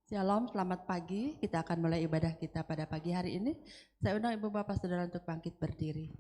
Shalom, selamat pagi. Kita akan mulai ibadah kita pada pagi hari ini. Saya undang Ibu Bapak Saudara untuk bangkit berdiri.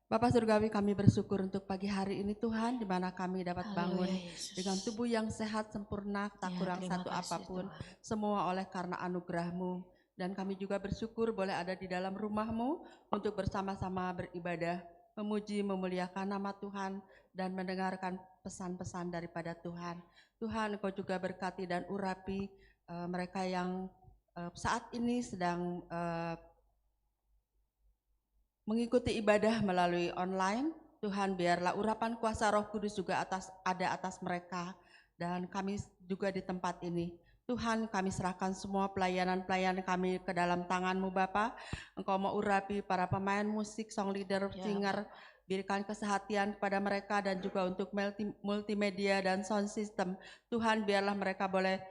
Bapak Surgawi, kami bersyukur untuk pagi hari ini Tuhan, di mana kami dapat bangun dengan tubuh yang sehat, sempurna, tak kurang satu apapun, semua oleh karena anugerah-Mu. Dan kami juga bersyukur boleh ada di dalam rumah-Mu untuk bersama-sama beribadah, memuji, memuliakan nama Tuhan, dan mendengarkan pesan-pesan daripada Tuhan. Tuhan, Engkau juga berkati dan urapi mereka yang saat ini sedang mengikuti ibadah melalui online. Tuhan, biarlah urapan kuasa Roh Kudus juga ada atas mereka, dan kami juga di tempat ini. Tuhan, kami serahkan semua pelayanan-pelayanan kami ke dalam tangan-Mu Bapa. Engkau mau urapi para pemain musik, song leader, singer, berikan kesehatan kepada mereka, dan juga untuk multimedia dan sound system. Tuhan, biarlah mereka boleh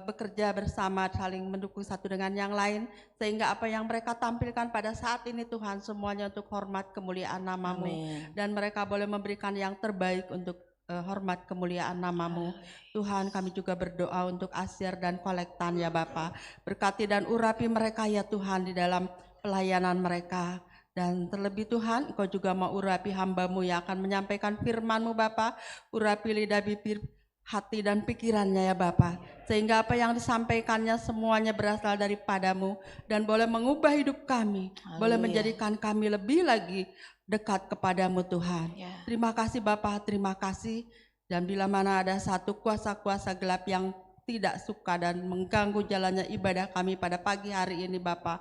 bekerja bersama, saling mendukung satu dengan yang lain, sehingga apa yang mereka tampilkan pada saat ini Tuhan, semuanya untuk hormat kemuliaan nama-Mu. Amin. Dan mereka boleh memberikan yang terbaik untuk hormat kemuliaan nama-Mu. Tuhan, kami juga berdoa untuk Asyir dan Kolektan ya Bapa. Berkati dan urapi mereka ya Tuhan di dalam pelayanan mereka. Dan terlebih Tuhan, Engkau juga mau urapi hamba-Mu yang akan menyampaikan firman-Mu Bapa. Urapi lidah, bibir, hati dan pikirannya ya Bapa. Sehingga apa yang disampaikannya semuanya berasal daripada-Mu. Dan boleh mengubah hidup kami. Haleluya. Boleh menjadikan kami lebih lagi dekat kepada-Mu Tuhan. Ya. Terima kasih Bapa, terima kasih. Dan bila mana ada satu kuasa-kuasa gelap yang tidak suka dan mengganggu jalannya ibadah kami pada pagi hari ini Bapa,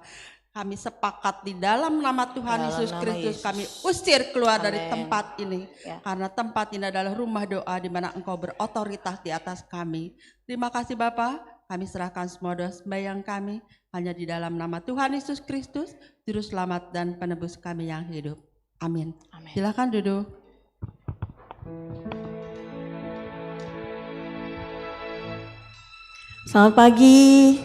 kami sepakat di dalam nama Tuhan Yesus Kristus, kami usir keluar dari tempat ini. Ya. Karena tempat ini adalah rumah doa di mana Engkau berotoritas di atas kami. Terima kasih Bapa, kami serahkan semua doa sembahyang kami hanya di dalam nama Tuhan Yesus Kristus, Juru Selamat dan Penebus kami yang hidup. Amin. Amin. Silakan duduk. Selamat pagi.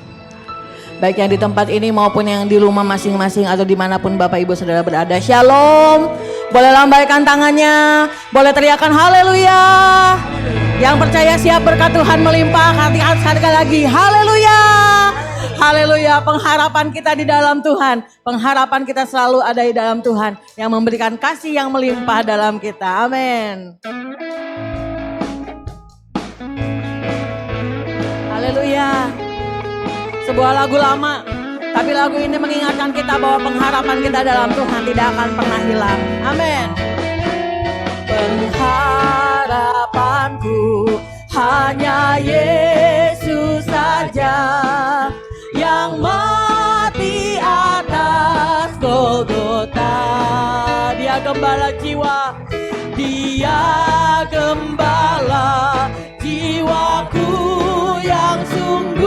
Baik yang di tempat ini maupun yang di rumah masing-masing atau dimanapun Bapak Ibu Saudara berada. Shalom. Boleh lambaikan tangannya. Boleh teriakan haleluya. Yang percaya siap berkat Tuhan melimpah. Sekali lagi haleluya. Haleluya. Pengharapan kita di dalam Tuhan. Pengharapan kita selalu ada di dalam Tuhan. Yang memberikan kasih yang melimpah dalam kita. Amin. Haleluya. Sebuah lagu lama, tapi lagu ini mengingatkan kita bahwa pengharapan kita dalam Tuhan tidak akan pernah hilang. Amin. Pengharapanku hanya Yesus saja, yang mati atas Golgota. Dia gembala jiwa, Dia gembala jiwaku yang sungguh.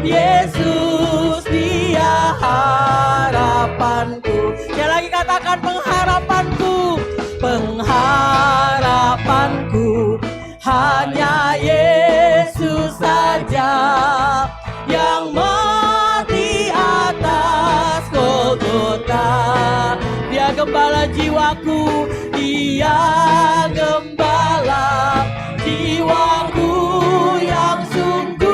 Yesus, Dia harapanku. Sekali lagi katakan pengharapanku. Pengharapanku hanya Yesus saja, yang mati atas Golgota. Dia gembala jiwaku, Dia gembala jiwaku yang sungguh.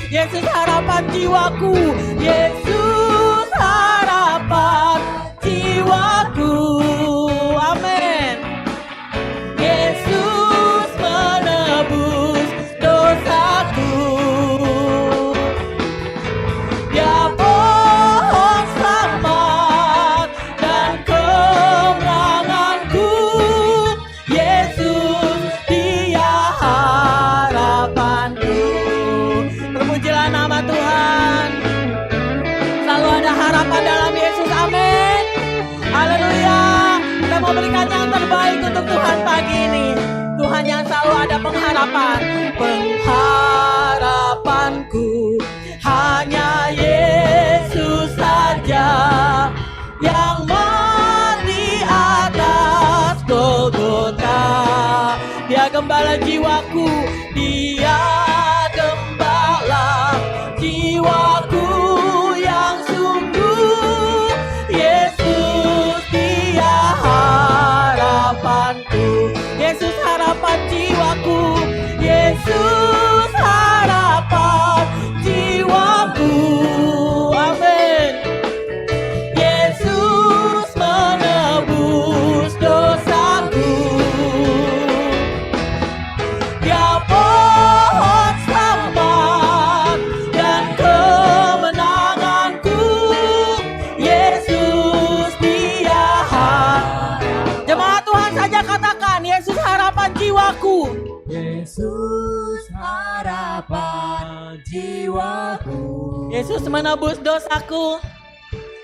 Yesus harapan jiwaku, Yesus harapan jiwaku. Amin. Yesus menebus dosaku. Dia pohon selamat dan kemenanganku. Yesus, Dia harapanku. Terpujilah nama Tuhan. Selalu ada harapan dalam Yesus. Amin. Haleluya. Kita mau berikan yang terbaik untuk Tuhan pagi ini. Tuhan yang selalu ada pengharapan. Pengharapanku hanya Yesus saja, yang mati atas Golgota. Dia gembala jiwaku, Dia gembala jiwaku yang sungguh. Yesus, Yesus menebus dosaku.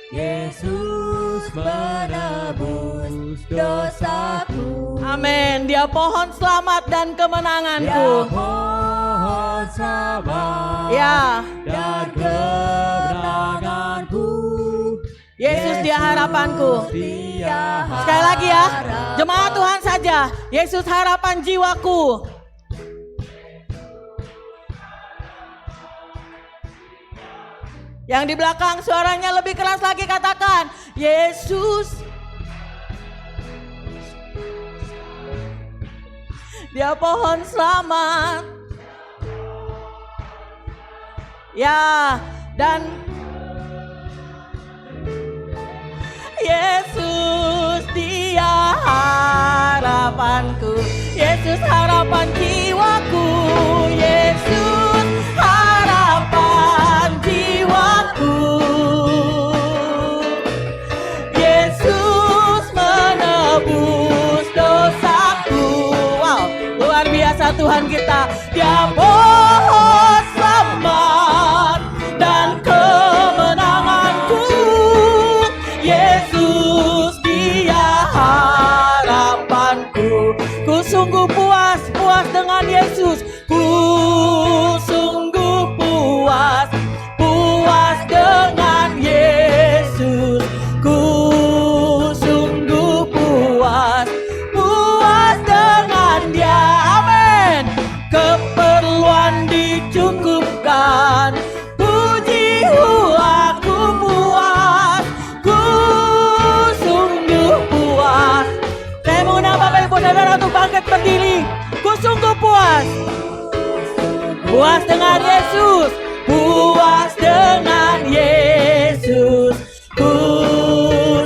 Yesus menebus dosaku. Amin. Dia pohon selamat dan kemenanganku. Dia pohon selamat Ya. dan kemenanganku. Yesus dia harapanku. Sekali lagi ya, jemaat Tuhan saja. Yesus harapan jiwaku. Yang di belakang suaranya lebih keras lagi, katakan Yesus. Dia pohon selamat. Ya, dan Yesus dia harapanku. Yesus harapan jiwaku. Yesus harapan jiwaku. Yesus menebus dosaku. Wow, luar biasa Tuhan kita. Dia pohon selamat dan kemenanganku. Yesus dia harapanku. Ku sungguh puas dengan Yesus. Ku sungguh puas dengan Yesus. Ku sungguh puas dengan Dia. Amin. Keperluan dicukupkan. Puji aku puas. Ku sungguh puas. Saya mengundang Bapak Ibu Saudara untuk bangkit berdiri. Ku sungguh puas dengan Yesus. Puas dengan Yesus. Ku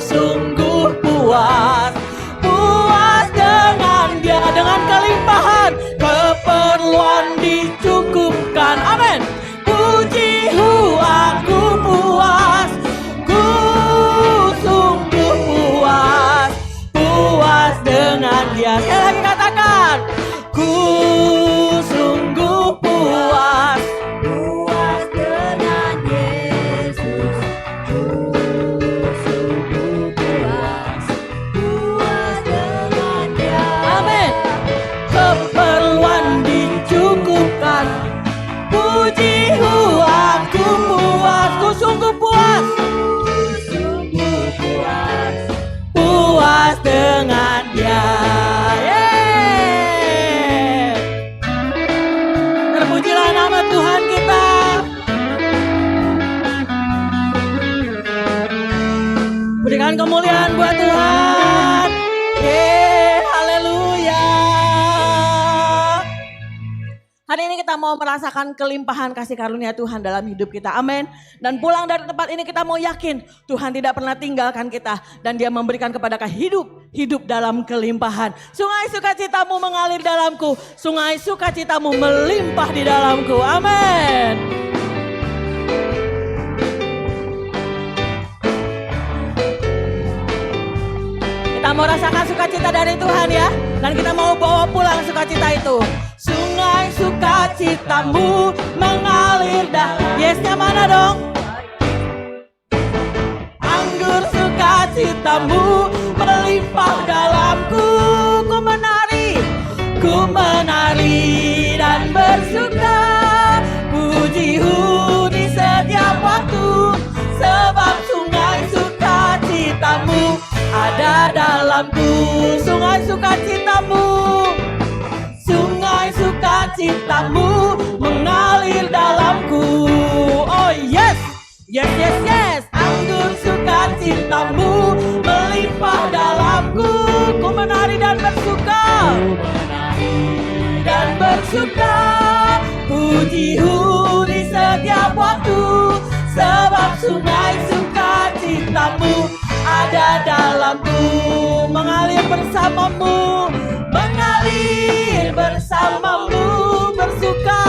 sungguh puas dengan Dia. Dengan kelimpahan keperluan dicukupkan. Amin. Puji aku puas. Ku sungguh puas dengan Dia. Sekali lagi katakan, ku sungguh puas dengan Yesus. Ku sungguh puas dengan Dia. Amin. Keperluan dicukupkan. Puji aku puas. Ku sungguh puas dengan Dia. Yeay. Terpujilah nama Tuhan kita. Berikan kemuliaan buat Tuhan. Yeay, haleluya. Hari ini kita mau merasakan kelimpahan kasih karunia Tuhan dalam hidup kita. Amin. Dan pulang dari tempat ini kita mau yakin Tuhan tidak pernah tinggalkan kita. Dan Dia memberikan kepada kita hidup dalam kelimpahan. Sungai sukacitamu mengalir dalamku. Sungai sukacitamu melimpah di dalamku. Amin. Kita mau rasakan sukacita dari Tuhan ya. Dan kita mau bawa pulang sukacita itu. Sungai sukacitamu mengalir dalam. Yesnya mana dong? Anggur sukacitamu melimpah dalamku. Ku menari dan bersuka. Pujimu di setiap waktu. Sebab sungai sukacitamu ada dalamku. Sungai sukacitamu. Sungai sukacitamu mengalir dalamku. Oh yes, yes, yes, yes. Anggur sukacitamu melimpah dalamku. Ku menari dan bersuka. Pujimu di setiap waktu. Sebab sungai sukacitamu ada dalamku. Mengalir bersamamu. Mengalir bersamamu bersuka.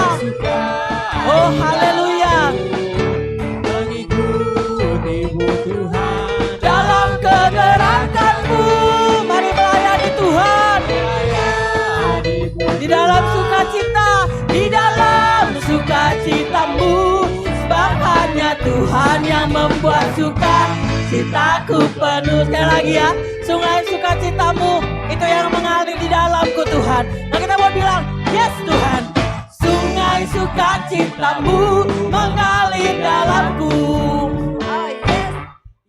Oh haleluya. Mengikutimu Tuhan. Dalam kegerakanmu mari melayani Tuhan. Di dalam sukacita, di dalam sukacitamu. Sebab hanya Tuhan yang membuat suka citaku penuh. Sekali lagi ya, sungai sukacitamu itu yang mengalir di dalamku Tuhan. Nah kita mau bilang, yes Tuhan. Sungai sukacitamu mengalir dalamku.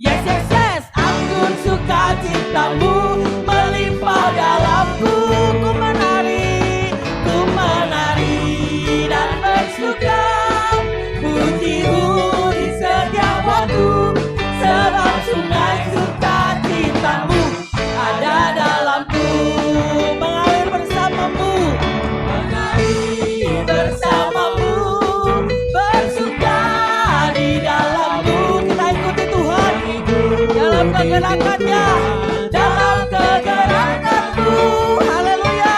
Yes, yes, yes. Anggur sukacitamu melimpah dalamku. Ku menari dan bersuka. Pujimu di setiap waktu, sebab sungai sukacitamu ada dalamku. Mengalir bersamamu, mengalir bersamamu, bersuka di dalammu. Kita ikuti Tuhan dalam kegerakannya, dalam kegerakanmu. Haleluya.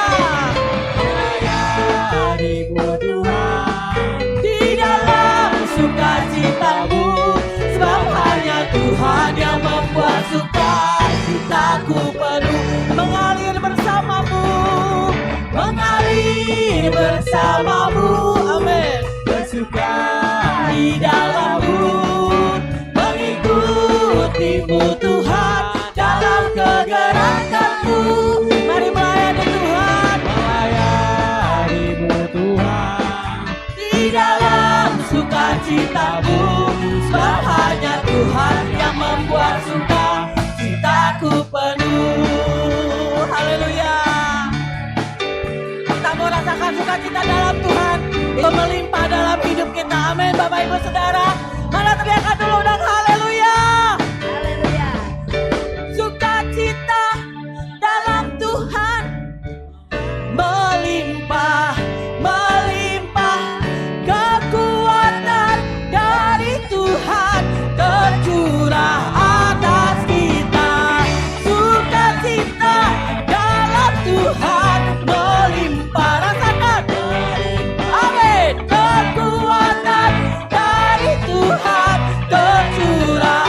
Melayanimu Tuhan, Di dalam sukacitamu, sebab hanya Tuhan yang membuat sukacitaku penuh. Mengalir bersamamu, mengalir bersamamu, amin. bersuka Di dalammu, mengikutimu Tuhan, dalam kegerakanmu. Mari melayani Tuhan. melayanimu Tuhan, Di dalam sukacitamu, sebab hanya Tuhan yang membuat sukacitaku penuh. Haleluya. Kita mau rasakan sukacita dalam Tuhan, itu melimpah dalam hidup kita. Amin Bapak Ibu Saudara. Mana teriakan dulu dan haleluya. Sukacita dalam Tuhan melimpah, melimpah. Kekuatan dari Tuhan tercurah atas kita. Sukacita dalam Tuhan melimpah. Rasakan, amin. Kekuatan dari Tuhan tercurah.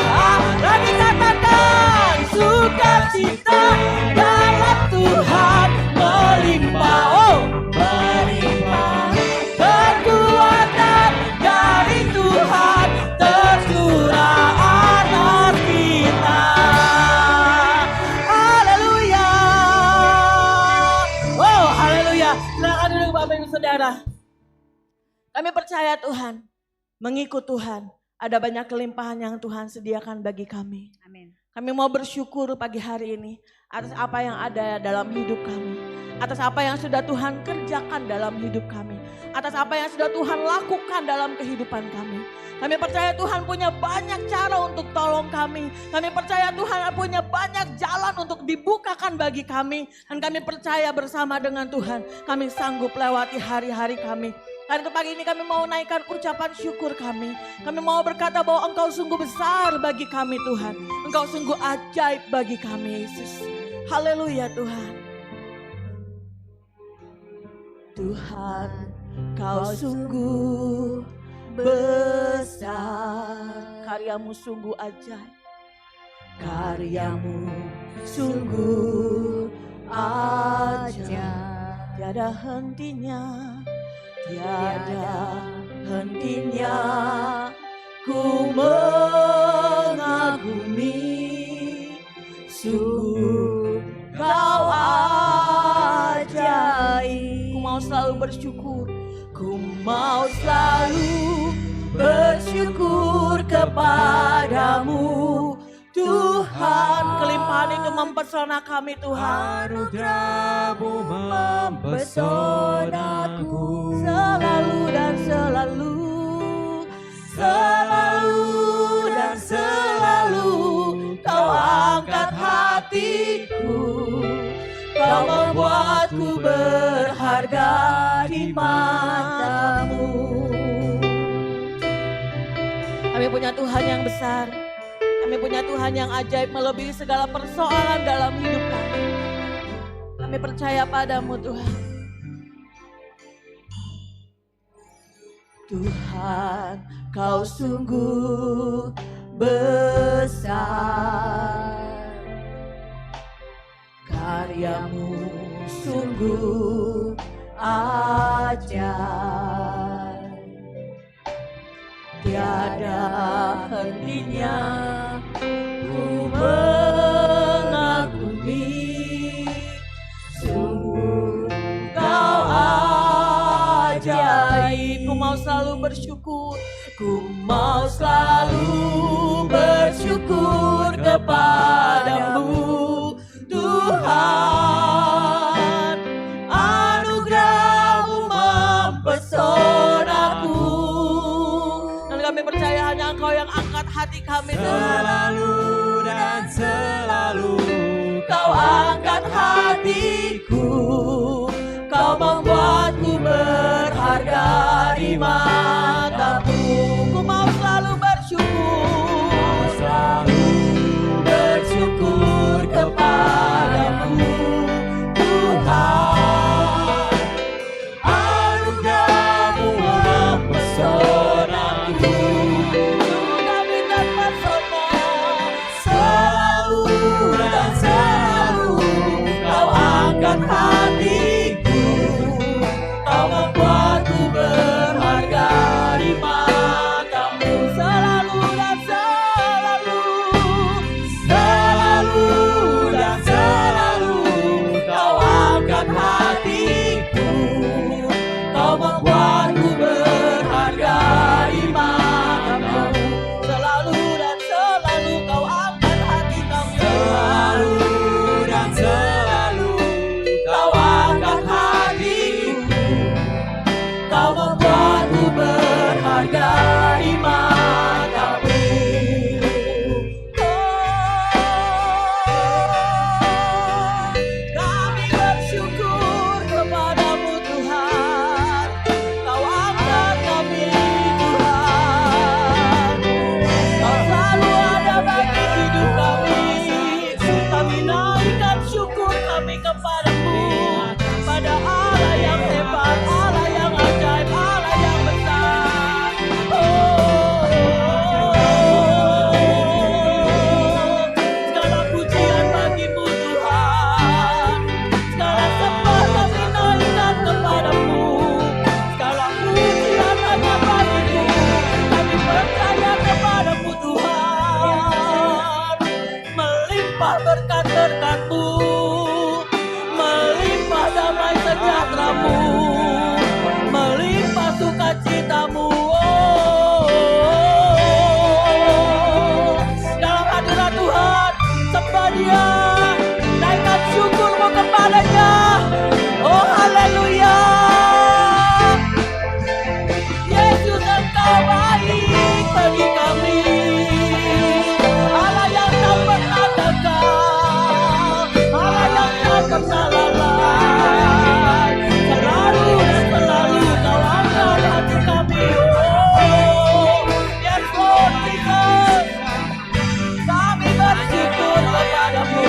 Lagi katakan, sukacita dalam Tuhan melimpah. Oh, melimpah. Kekuatan dari Tuhan tercurah atas kita. Haleluya. Oh, haleluya. Silakan duduk Bapak Ibu Saudara. Kami percaya Tuhan, mengikut Tuhan, ada banyak kelimpahan yang Tuhan sediakan bagi kami. Amin. Kami mau bersyukur pagi hari ini atas apa yang ada dalam hidup kami. Atas apa yang sudah Tuhan kerjakan dalam hidup kami. Atas apa yang sudah Tuhan lakukan dalam kehidupan kami. Kami percaya Tuhan punya banyak cara untuk tolong kami. Kami percaya Tuhan punya banyak jalan untuk dibukakan bagi kami. Dan kami percaya bersama dengan Tuhan, kami sanggup lewati hari-hari kami. Karena itu pagi ini kami mau naikkan ucapan syukur kami. Kami mau berkata bahwa Engkau sungguh besar bagi kami Tuhan. Engkau sungguh ajaib bagi kami Yesus. Haleluya Tuhan. Tuhan, Kau sungguh besar. Karyamu sungguh ajaib. Karyamu sungguh ajaib. Tiada hentinya. Tiada hentinya ku mengagumi, sungguh Kau ajaib. Ku mau selalu bersyukur, ku mau selalu bersyukur kepadamu Tuhan. Kelimpahan itu mempesona kami Tuhan. anugerah-Mu mempesonaku. Selalu dan selalu, selalu dan selalu Kau angkat hatiku. Kau membuatku berharga di mata-Mu. Kami punya Tuhan yang besar. Kami punya Tuhan yang ajaib melebihi segala persoalan dalam hidup kami. Kami percaya padamu Tuhan. Tuhan, Kau sungguh besar. Karyamu sungguh ajaib. tiada hentinya. Ku mengagumi, sungguh Kau ajaib. Ku mau selalu bersyukur, ku mau selalu bersyukur kepadamu Tuhan. Anugerah-Mu mempesonaku, dan kami percaya hanya Engkau yang angkat hati kami Selalu dan selalu Kau angkat hatiku, Kau membuatku berharga di mata-Mu. Ku mau selalu bersyukur, selalu bersyukur kepadamu Tuhan. Anugerah-Mu mempesonaku. Kami terpesona, Selalu dan selalu Kau angkat hatiku, Kau membuatku berharga di mata-Mu. Selalu dan selalu, selalu dan selalu Kau angkat hatiku, Kau membuatku berharga di mata-Mu. Selalu dan selalu Kau angkat hati kami. selalu dan selalu Kau angkat hatiku, Kau membuatku berharga di mata-Mu. Kami bersyukur kepadamu Tuhan, Kau angkat kami Tuhan. Kau selalu ada bagi hidup kami. Kami naikkan syukur kami kepadamu, pada Allah yang hebat, Allah yang ajaib, Allah yang besar. Segala pujian bagimu Tuhan, segala sembah kami naikkan kepadamu, segala pujian hanya bagimu. Kami percaya kepadamu Tuhan, melimpah berkat-berkat-Mu, melimpah damai sejahtera-Mu, melimpah sukacita-Mu. Dalam hadirat Tuhan, sembah Dia, naikkan syukur-Mu kepadanya. Oh haleluya, Yesus Engkau baik bagi kami, Allah yang tak pernah gagal, Allah yang tak pernah lalai. Selalu dan selalu Kau angkat hati kami. Oh yes Lord Jesus, kami bersyukur kepadamu.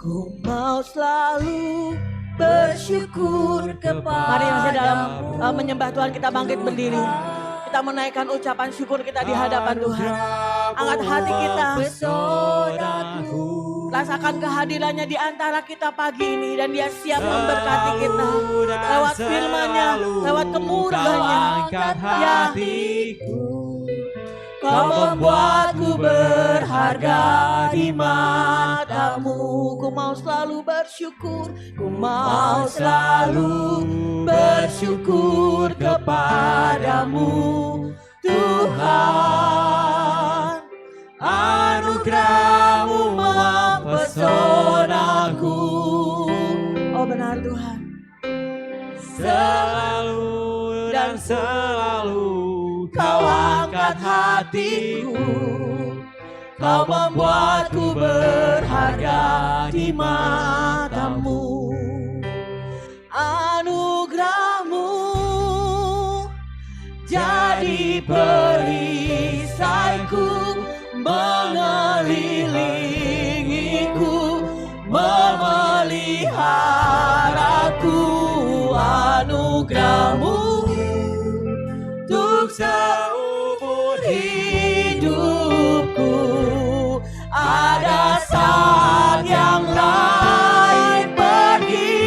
Ku mau selalu bersyukur kepadamu. Mari masih dalam menyembah Tuhan, kita bangkit berdiri. Kita menaikkan ucapan syukur kita di hadapan Tuhan. Angkat hati kita. Rasakan kehadirannya di antara kita pagi ini, dan Dia siap memberkati kita lewat firman-Nya, lewat kemurahan-Nya. angkat Ya, hatiku. Kau membuatku berharga di mata-Mu. Ku mau selalu bersyukur, ku mau selalu bersyukur kepadamu Tuhan. Anugerah-Mu mempesonaku. Oh benar Tuhan. Selalu dan selalu Kau angkat hatiku. Kau membuatku berharga di mata-Mu. Anugerah-Mu jadi perisaiku, mengelilingiku, memeliharaku. Anugerah-Mu untuk seumur hidupku. Ada saat yang lain pergi,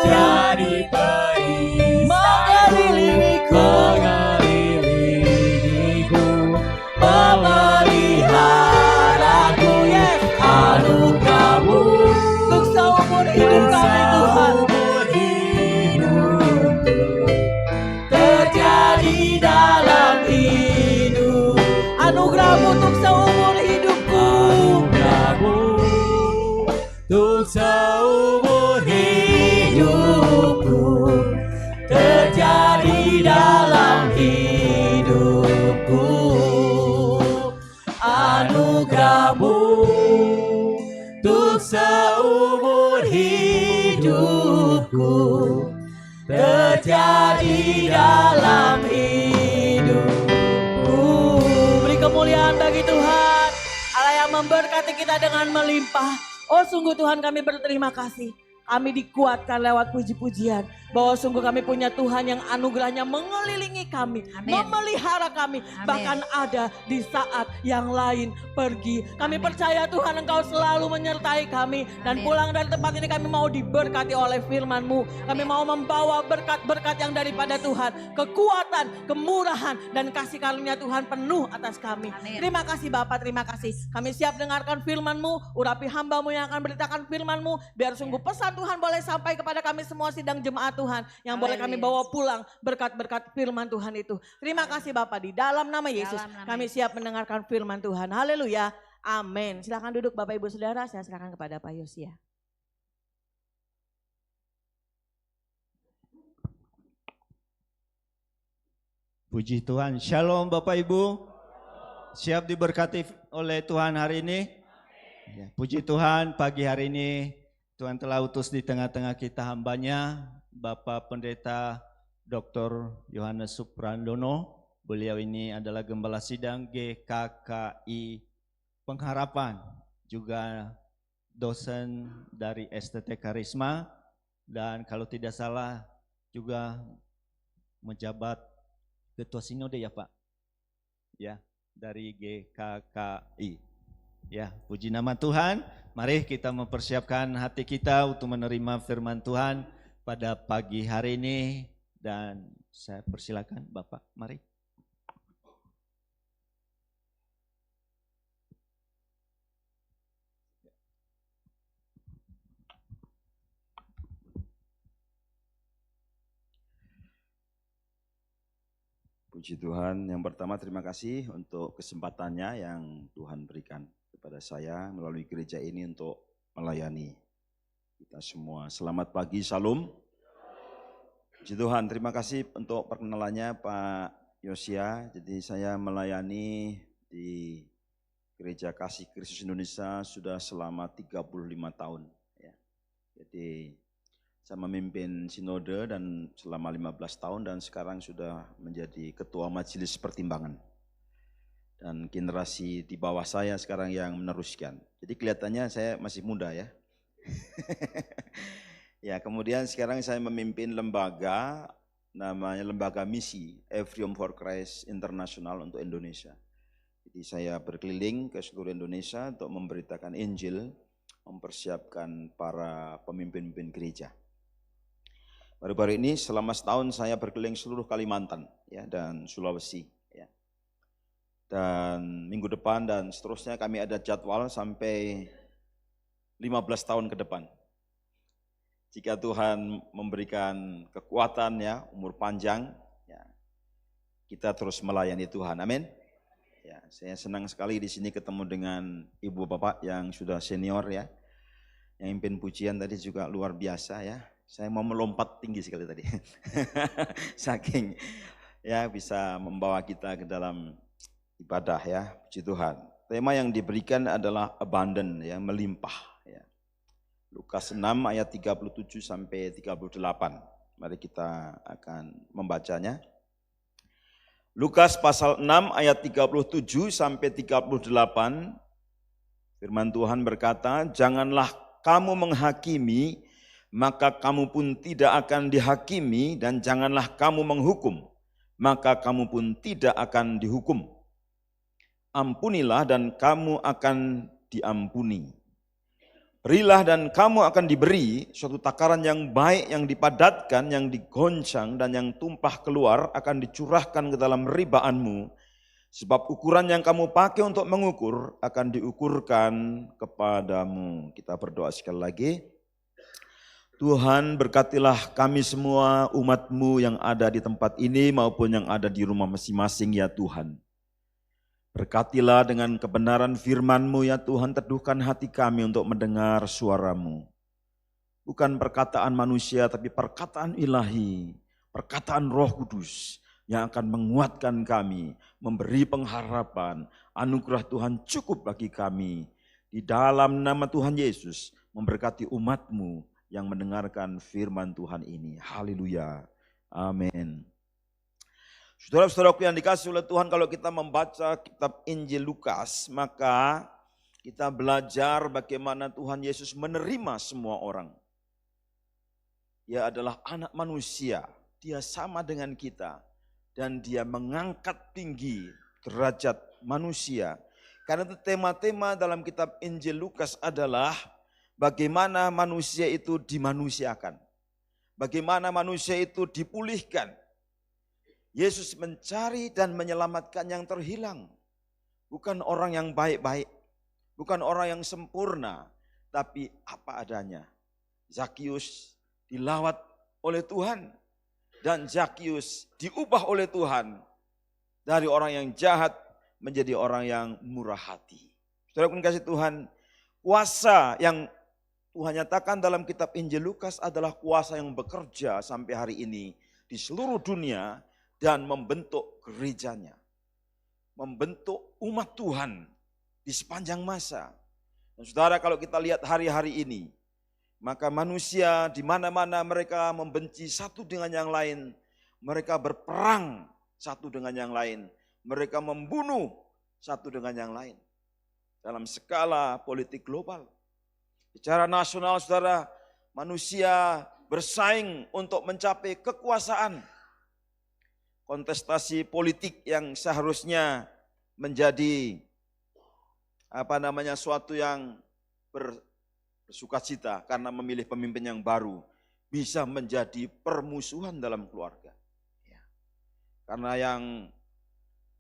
Jadi perisai mengelilingiku, mengelilingiku, memeliharaku, yes, anugerahmu untuk seumur hidup kami Tuhan. seumur hidupku terjadi dalam hidup. Anugerahmu untuk seumur hidupku, Anugerahmu untuk seumur hidupku terjadi dalam hidupku. Anugerahmu untuk seumur hidupku terjadi dalam hidupku. beri kemuliaan bagi Tuhan, Allah yang memberkati kita dengan melimpah. Oh sungguh Tuhan kami berterima kasih. Kami dikuatkan lewat puji-pujian bahwa sungguh kami punya Tuhan yang anugerahnya mengelilingi kami, Amin. memelihara kami, Amin. bahkan ada di saat yang lain pergi. Kami Amin. percaya Tuhan Engkau selalu menyertai kami dan Amin. pulang dari tempat ini kami mau diberkati oleh firman-Mu. Kami Amin. mau membawa berkat-berkat yang daripada Tuhan, kekuatan, kemurahan dan kasih karunia Tuhan penuh atas kami. Amin. Terima kasih Bapak, terima kasih. Kami siap dengarkan firman-Mu, urapi hamba-Mu yang akan beritakan firman-Mu, biar sungguh pesan Tuhan boleh sampai kepada kami semua sidang jemaat Tuhan, yang boleh kami Haleluya. bawa pulang berkat-berkat firman Tuhan itu. Terima kasih Bapak, di dalam nama Yesus Dalam nama kami Yesus. siap mendengarkan firman Tuhan. Haleluya, amin. Silakan duduk Bapak Ibu Saudara, saya serahkan kepada Pak Yosia. Puji Tuhan. Shalom Bapak Ibu. Siap diberkati oleh Tuhan hari ini? Ya, puji Tuhan, pagi hari ini Tuhan telah utus di tengah-tengah kita hambanya, Bapak Pendeta Dr. Yohanes Suprandono. Beliau ini adalah Gembala Sidang GKKI Pengharapan, juga dosen dari STT Karisma, dan kalau tidak salah juga menjabat Ketua Sinode ya Pak, ya dari GKKI. Ya, puji nama Tuhan. Mari kita mempersiapkan hati kita untuk menerima firman Tuhan pada pagi hari ini. Dan saya persilakan Bapak, mari. Puji Tuhan, yang pertama terima kasih untuk kesempatannya yang Tuhan berikan kepada saya melalui gereja ini untuk melayani kita semua. Selamat pagi, Shalom. Puji Tuhan, terima kasih untuk perkenalannya Pak Yosia. Jadi saya melayani di Gereja Kasih Kristus Indonesia sudah selama 35 tahun. Ya. Jadi saya memimpin sinode dan selama 15 tahun dan sekarang sudah menjadi ketua majelis pertimbangan. Dan generasi di bawah saya sekarang yang meneruskan. Jadi kelihatannya saya masih muda ya. Ya, kemudian sekarang saya memimpin lembaga, namanya Lembaga Misi Evrium for Christ International untuk Indonesia. Jadi saya berkeliling ke seluruh Indonesia untuk memberitakan Injil, mempersiapkan para pemimpin-pemimpin gereja. Baru-baru ini selama setahun saya berkeliling seluruh Kalimantan ya, dan Sulawesi. Ya. Dan minggu depan dan seterusnya kami ada jadwal sampai 15 tahun ke depan. Jika Tuhan memberikan kekuatan ya, umur panjang, ya, kita terus melayani Tuhan. Amin. Ya, saya senang sekali di sini ketemu dengan ibu bapak yang sudah senior ya. Yang pimpin pujian tadi juga luar biasa ya. Saya mau melompat tinggi sekali tadi. Saking ya bisa membawa kita ke dalam ibadah ya, puji Tuhan. Tema yang diberikan adalah abundant ya, melimpah ya. Lukas 6 ayat 37 sampai 38. Mari kita akan membacanya. Lukas pasal 6 ayat 37 sampai 38. Firman Tuhan berkata, "Janganlah kamu menghakimi, maka kamu pun tidak akan dihakimi, dan janganlah kamu menghukum, maka kamu pun tidak akan dihukum. Ampunilah dan kamu akan diampuni. Berilah dan kamu akan diberi, suatu takaran yang baik, yang dipadatkan, yang digoncang dan yang tumpah keluar akan dicurahkan ke dalam ribaanmu. Sebab ukuran yang kamu pakai untuk mengukur akan diukurkan kepadamu. Kita berdoa sekali lagi. Tuhan, berkatilah kami semua umat-Mu yang ada di tempat ini maupun yang ada di rumah masing-masing ya Tuhan. Berkatilah dengan kebenaran firman-Mu ya Tuhan, teduhkan hati kami untuk mendengar suara-Mu. Bukan perkataan manusia tapi perkataan ilahi, perkataan Roh Kudus yang akan menguatkan kami, memberi pengharapan, anugerah Tuhan cukup bagi kami. Di dalam nama Tuhan Yesus, memberkati umat-Mu yang mendengarkan firman Tuhan ini. Haleluya. Amin. Saudara-saudaraku yang dikasihi oleh Tuhan, kalau kita membaca kitab Injil Lukas, maka kita belajar bagaimana Tuhan Yesus menerima semua orang. Dia adalah anak manusia, dia sama dengan kita, dan dia mengangkat tinggi derajat manusia. Karena itu tema-tema dalam kitab Injil Lukas adalah bagaimana manusia itu dimanusiakan, bagaimana manusia itu dipulihkan. Yesus mencari dan menyelamatkan yang terhilang. Bukan orang yang baik-baik, bukan orang yang sempurna, tapi apa adanya. Zakius dilawat oleh Tuhan dan Zakius diubah oleh Tuhan dari orang yang jahat menjadi orang yang murah hati. Saudara pun kasih Tuhan, kuasa yang Tuhan nyatakan dalam kitab Injil Lukas adalah kuasa yang bekerja sampai hari ini di seluruh dunia dan membentuk gerejanya, membentuk umat Tuhan di sepanjang masa. Dan saudara, kalau kita lihat hari-hari ini, maka manusia di mana-mana mereka membenci satu dengan yang lain, mereka berperang satu dengan yang lain, mereka membunuh satu dengan yang lain. Dalam skala politik global, secara nasional saudara, manusia bersaing untuk mencapai kekuasaan. Kontestasi politik yang seharusnya menjadi suatu yang bersukacita karena memilih pemimpin yang baru, bisa menjadi permusuhan dalam keluarga. Karena yang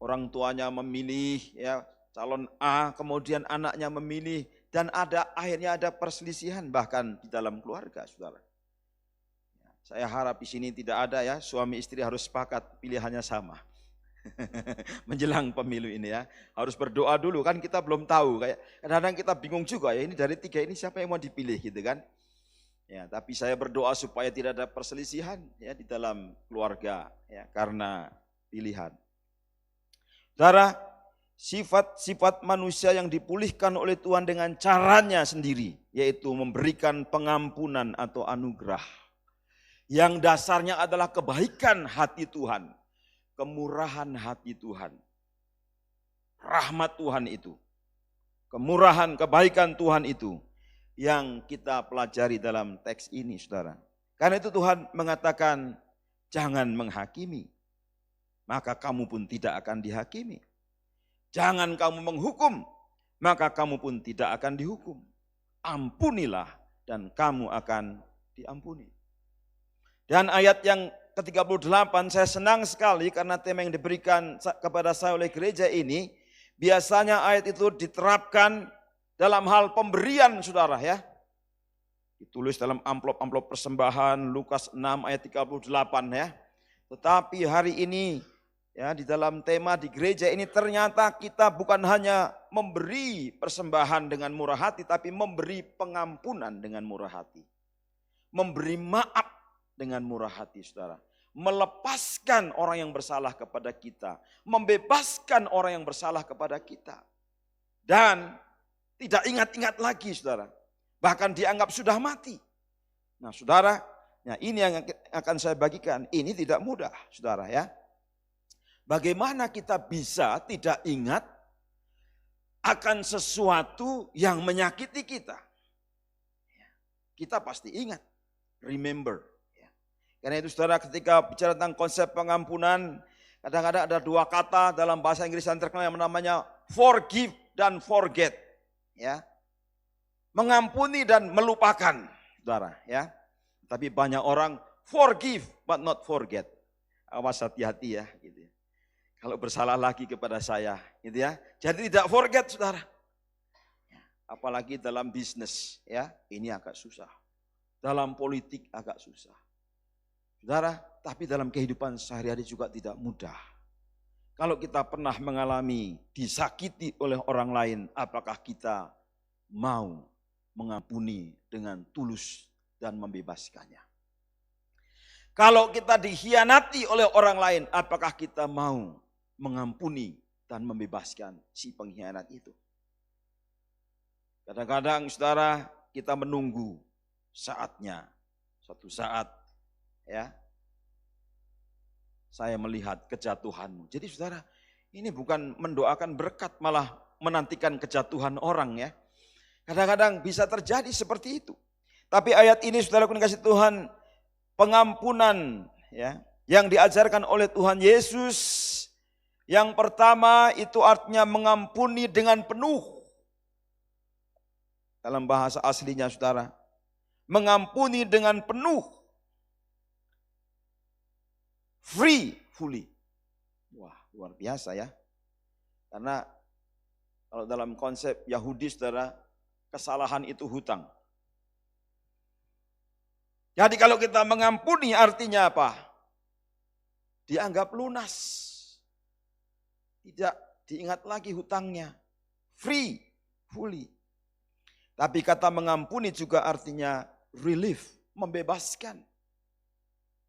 orang tuanya memilih calon A, kemudian anaknya memilih, dan akhirnya ada perselisihan bahkan di dalam keluarga, saudara. Saya harap di sini tidak ada suami istri harus sepakat pilihannya sama. Menjelang pemilu ini harus berdoa dulu, kan kita belum tahu, kayak kadang-kadang kita bingung juga ini dari tiga ini siapa yang mau dipilih gitu kan. Tapi saya berdoa supaya tidak ada perselisihan di dalam keluarga karena pilihan. Saudara, sifat-sifat manusia yang dipulihkan oleh Tuhan dengan caranya sendiri, yaitu memberikan pengampunan atau anugerah. Yang dasarnya adalah kebaikan hati Tuhan, kemurahan hati Tuhan, rahmat Tuhan itu, kemurahan, kebaikan Tuhan itu yang kita pelajari dalam teks ini, saudara. Karena itu Tuhan mengatakan, jangan menghakimi, maka kamu pun tidak akan dihakimi. Jangan kamu menghukum, maka kamu pun tidak akan dihukum. Ampunilah dan kamu akan diampuni. Dan ayat yang ke-38 saya senang sekali karena tema yang diberikan kepada saya oleh gereja ini, biasanya ayat itu diterapkan dalam hal pemberian, saudara Ditulis dalam amplop-amplop persembahan Lukas 6 ayat 38 Tetapi hari ini di dalam tema di gereja ini ternyata kita bukan hanya memberi persembahan dengan murah hati, tapi memberi pengampunan dengan murah hati. Memberi maaf dengan murah hati, saudara. Melepaskan orang yang bersalah kepada kita. Membebaskan orang yang bersalah kepada kita. Dan tidak ingat-ingat lagi, saudara. Bahkan dianggap sudah mati. Nah, saudara, ini yang akan saya bagikan. Ini tidak mudah, saudara Bagaimana kita bisa tidak ingat akan sesuatu yang menyakiti kita? Kita pasti ingat. Remember. Karena itu saudara, ketika bicara tentang konsep pengampunan, kadang-kadang ada dua kata dalam bahasa Inggris yang terkenal yang namanya forgive dan forget. mengampuni dan melupakan, saudara ya. Tapi banyak orang forgive but not forget. Awas hati-hati ya, gitu ya. Kalau bersalah lagi kepada saya, gitu ya. Jadi tidak forget, saudara. Apalagi dalam bisnis, ya, ini agak susah. Dalam politik agak susah. Saudara, tapi dalam kehidupan sehari-hari juga tidak mudah. Kalau kita pernah mengalami disakiti oleh orang lain, apakah kita mau mengampuni dengan tulus dan membebaskannya? Kalau kita dikhianati oleh orang lain, apakah kita mau mengampuni dan membebaskan si pengkhianat itu? Kadang-kadang saudara, kita menunggu saatnya. Suatu saat ya, saya melihat kejatuhanmu. Jadi saudara, ini bukan mendoakan berkat, malah menantikan kejatuhan orang ya. Kadang-kadang bisa terjadi seperti itu. Tapi ayat ini saudara kasih Tuhan, pengampunan ya yang diajarkan oleh Tuhan Yesus, yang pertama itu artinya mengampuni dengan penuh. Dalam bahasa aslinya saudara, mengampuni dengan penuh. Free, fully. Wah, luar biasa ya. Karena kalau dalam konsep Yahudi saudara, kesalahan itu hutang. Jadi kalau kita mengampuni artinya apa? Dianggap lunas. Tidak diingat lagi hutangnya. Free, fully. Tapi kata mengampuni juga artinya relief, membebaskan.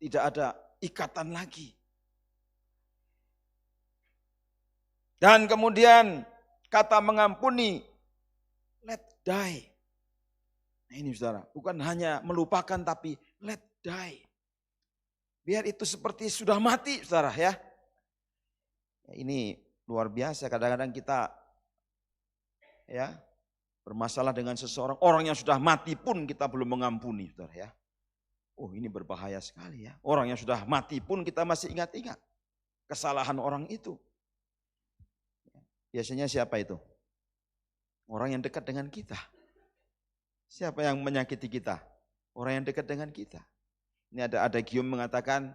Tidak ada ikatan lagi. Dan kemudian kata mengampuni, let die. Nah ini saudara, bukan hanya melupakan tapi let die. Biar itu seperti sudah mati saudara ya. Ini luar biasa, kadang-kadang kita ya bermasalah dengan seseorang, orang yang sudah mati pun kita belum mengampuni saudara ya. Oh ini berbahaya sekali ya. Orang yang sudah mati pun kita masih ingat-ingat kesalahan orang itu. Biasanya siapa itu? Orang yang dekat dengan kita. Siapa yang menyakiti kita? Orang yang dekat dengan kita. Ini ada adagium mengatakan,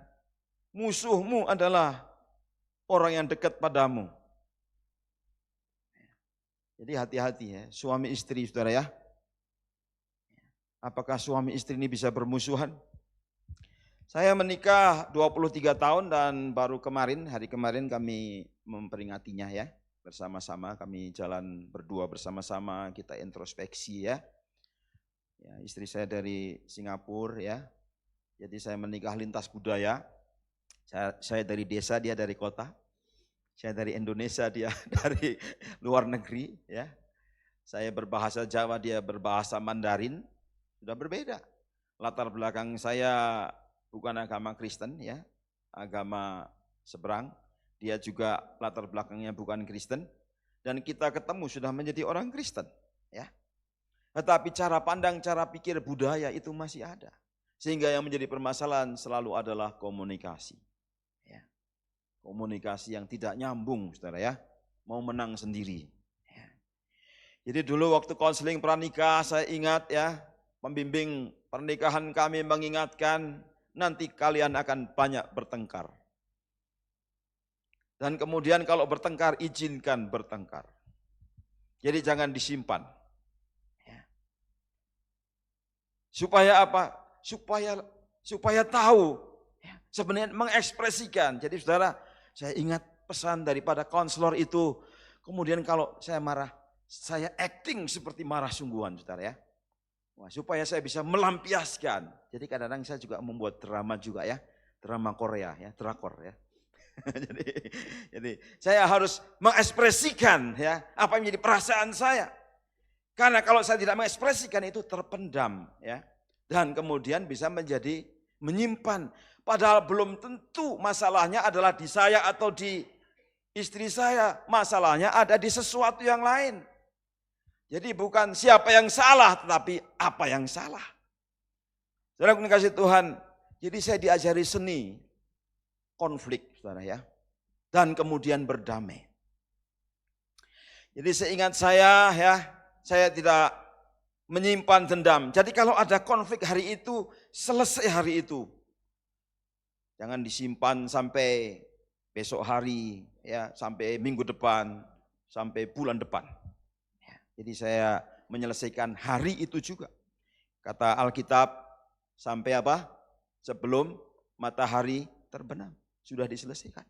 musuhmu adalah orang yang dekat padamu. Jadi hati-hati ya, suami istri saudara ya. Apakah suami istri ini bisa bermusuhan? Saya menikah 23 tahun dan baru hari kemarin kami memperingatinya ya. Bersama-sama kami jalan berdua bersama-sama, kita introspeksi ya. Ya, istri saya dari Singapura ya. Jadi saya menikah lintas budaya. Saya dari desa, dia dari kota. Saya dari Indonesia, dia dari luar negeri ya. Saya berbahasa Jawa, dia berbahasa Mandarin. Sudah berbeda. Latar belakang saya bukan agama Kristen ya, agama seberang. Dia juga latar belakangnya bukan Kristen. Dan kita ketemu sudah menjadi orang Kristen ya. Tetapi cara pandang, cara pikir, budaya itu masih ada. Sehingga yang menjadi permasalahan selalu adalah komunikasi. Ya. Komunikasi yang tidak nyambung, saudara ya. Mau menang sendiri. Ya. Jadi dulu waktu konseling pranikah, saya ingat ya, pembimbing pernikahan kami mengingatkan, nanti kalian akan banyak bertengkar. Dan kemudian kalau bertengkar, izinkan bertengkar. Jadi jangan disimpan. Supaya apa? Supaya tahu, sebenarnya mengekspresikan. Jadi saudara, saya ingat pesan daripada konselor itu, kemudian kalau saya marah, saya acting seperti marah sungguhan saudara ya. Wah, supaya saya bisa melampiaskan. Jadi kadang-kadang saya juga membuat drama juga ya, drama Korea ya, drakor ya. jadi saya harus mengekspresikan ya, apa yang menjadi perasaan saya. Karena kalau saya tidak mengekspresikan itu terpendam ya. Dan kemudian bisa menjadi menyimpan. Padahal belum tentu masalahnya adalah di saya atau di istri saya. Masalahnya ada di sesuatu yang lain. Jadi bukan siapa yang salah tetapi apa yang salah. Saudara kasih Tuhan. Jadi saya diajari seni konflik saudara ya. Dan kemudian berdamai. Jadi seingat saya ya. Saya tidak menyimpan dendam. Jadi kalau ada konflik hari itu, selesai hari itu. Jangan disimpan sampai besok hari, ya, sampai minggu depan, sampai bulan depan. Jadi saya menyelesaikan hari itu juga. Kata Alkitab, sampai apa? Sebelum matahari terbenam. Sudah diselesaikan.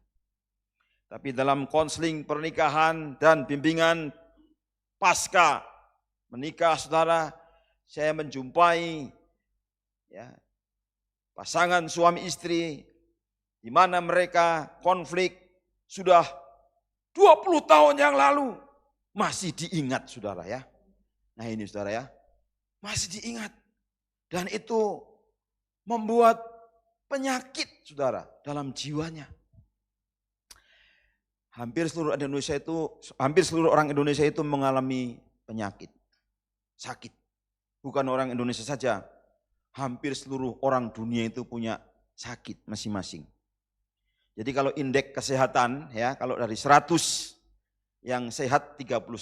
Tapi dalam konseling pernikahan dan bimbingan pasca menikah, saudara, saya menjumpai ya, pasangan suami istri di mana mereka konflik sudah 20 tahun yang lalu masih diingat, saudara ya. Nah ini saudara ya, masih diingat. Dan itu membuat penyakit, saudara, dalam jiwanya. Hampir seluruh orang Indonesia itu mengalami penyakit, sakit. Bukan orang Indonesia saja, hampir seluruh orang dunia itu punya sakit masing-masing. Jadi kalau indeks kesehatan, ya, kalau dari 100 yang sehat 39,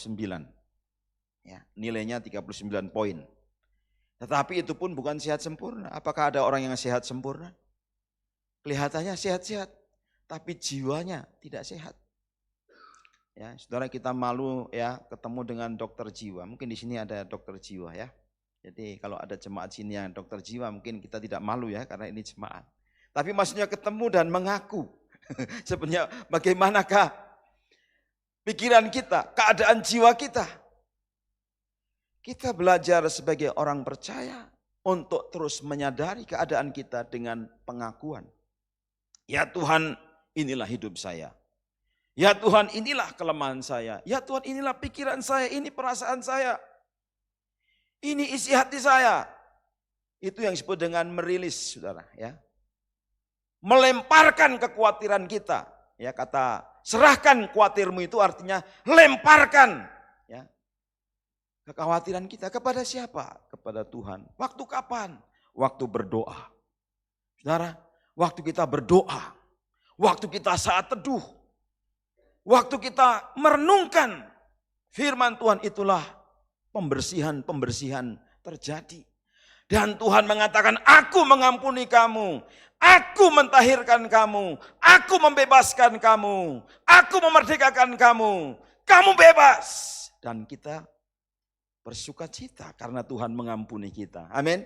ya, nilainya 39 poin. Tetapi itu pun bukan sehat sempurna. Apakah ada orang yang sehat sempurna? Kelihatannya sehat-sehat, tapi jiwanya tidak sehat. Ya, saudara, kita malu ya ketemu dengan dokter jiwa. Mungkin di sini ada dokter jiwa ya. Jadi kalau ada jemaat sini yang dokter jiwa, mungkin kita tidak malu ya karena ini jemaat. Tapi maksudnya ketemu dan mengaku. Sebenarnya bagaimanakah pikiran kita, keadaan jiwa kita. Kita belajar sebagai orang percaya untuk terus menyadari keadaan kita dengan pengakuan. Ya Tuhan, inilah hidup saya. Ya Tuhan, inilah kelemahan saya. Ya Tuhan, inilah pikiran saya, ini perasaan saya. Ini isi hati saya. Itu yang disebut dengan merilis, saudara. Ya, melemparkan kekhawatiran kita. Ya, kata serahkan khawatirmu itu artinya lemparkan. Ya, kekhawatiran kita kepada siapa? Kepada Tuhan. Waktu kapan? Waktu berdoa. Saudara, waktu kita berdoa, waktu kita saat teduh, waktu kita merenungkan firman Tuhan, itulah pembersihan terjadi. Dan Tuhan mengatakan, aku mengampuni kamu, aku mentahirkan kamu, aku membebaskan kamu, aku memerdekakan kamu, kamu bebas. Dan kita bersukacita karena Tuhan mengampuni kita. Amin.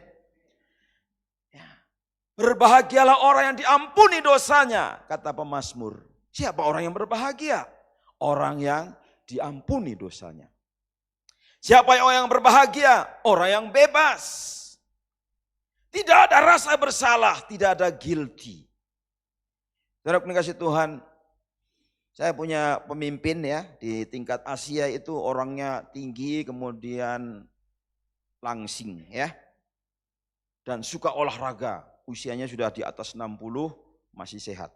Ya. Berbahagialah orang yang diampuni dosanya, kata pemazmur. Siapa orang yang berbahagia? Orang yang diampuni dosanya. Siapa yang berbahagia? Orang yang bebas. Tidak ada rasa bersalah, tidak ada guilty. Saudara kasih Tuhan, saya punya pemimpin ya di tingkat Asia itu orangnya tinggi, kemudian langsing ya. Dan suka olahraga, usianya sudah di atas 60, masih sehat.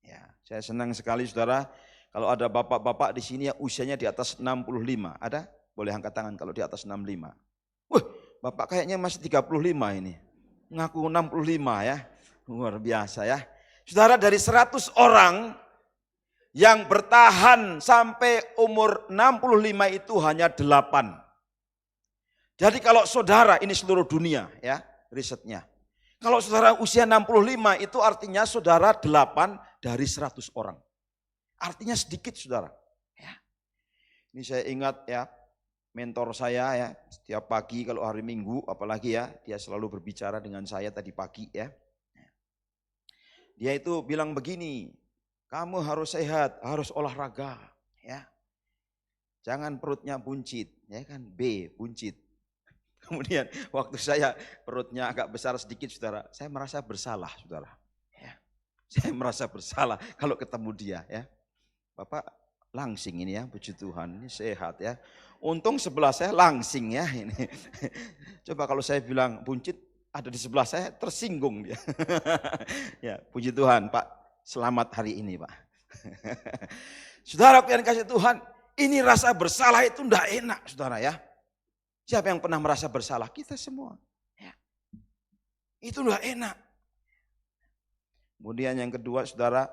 Ya, saya senang sekali saudara, kalau ada bapak-bapak di sini yang usianya di atas 65, ada? Boleh angkat tangan kalau di atas 65. Wah, bapak kayaknya masih 35 ini. Ngaku 65 ya, luar biasa ya. Saudara, dari 100 orang yang bertahan sampai umur 65 itu hanya 8. Jadi kalau saudara, ini seluruh dunia ya risetnya. Kalau saudara usia 65 itu artinya saudara 8 dari 100 orang. Artinya sedikit saudara. Ya. Ini saya ingat ya, mentor saya ya, setiap pagi kalau hari Minggu apalagi ya, dia selalu berbicara dengan saya tadi pagi ya. Dia itu bilang begini, kamu harus sehat, harus olahraga ya. Jangan perutnya buncit, ya kan, buncit. Kemudian waktu saya perutnya agak besar sedikit saudara, saya merasa bersalah saudara. Ya. Saya merasa bersalah kalau ketemu dia ya. Bapak langsing ini ya, puji Tuhan, ini sehat ya. Untung sebelah saya langsing ya ini. Coba kalau saya bilang buncit ada di sebelah saya, tersinggung dia. Ya, puji Tuhan Pak, selamat hari ini Pak. Saudara yang kasih Tuhan, ini rasa bersalah itu enggak enak saudara ya. Siapa yang pernah merasa bersalah? Kita semua. Ya. Itu enggak enak. Kemudian yang kedua saudara,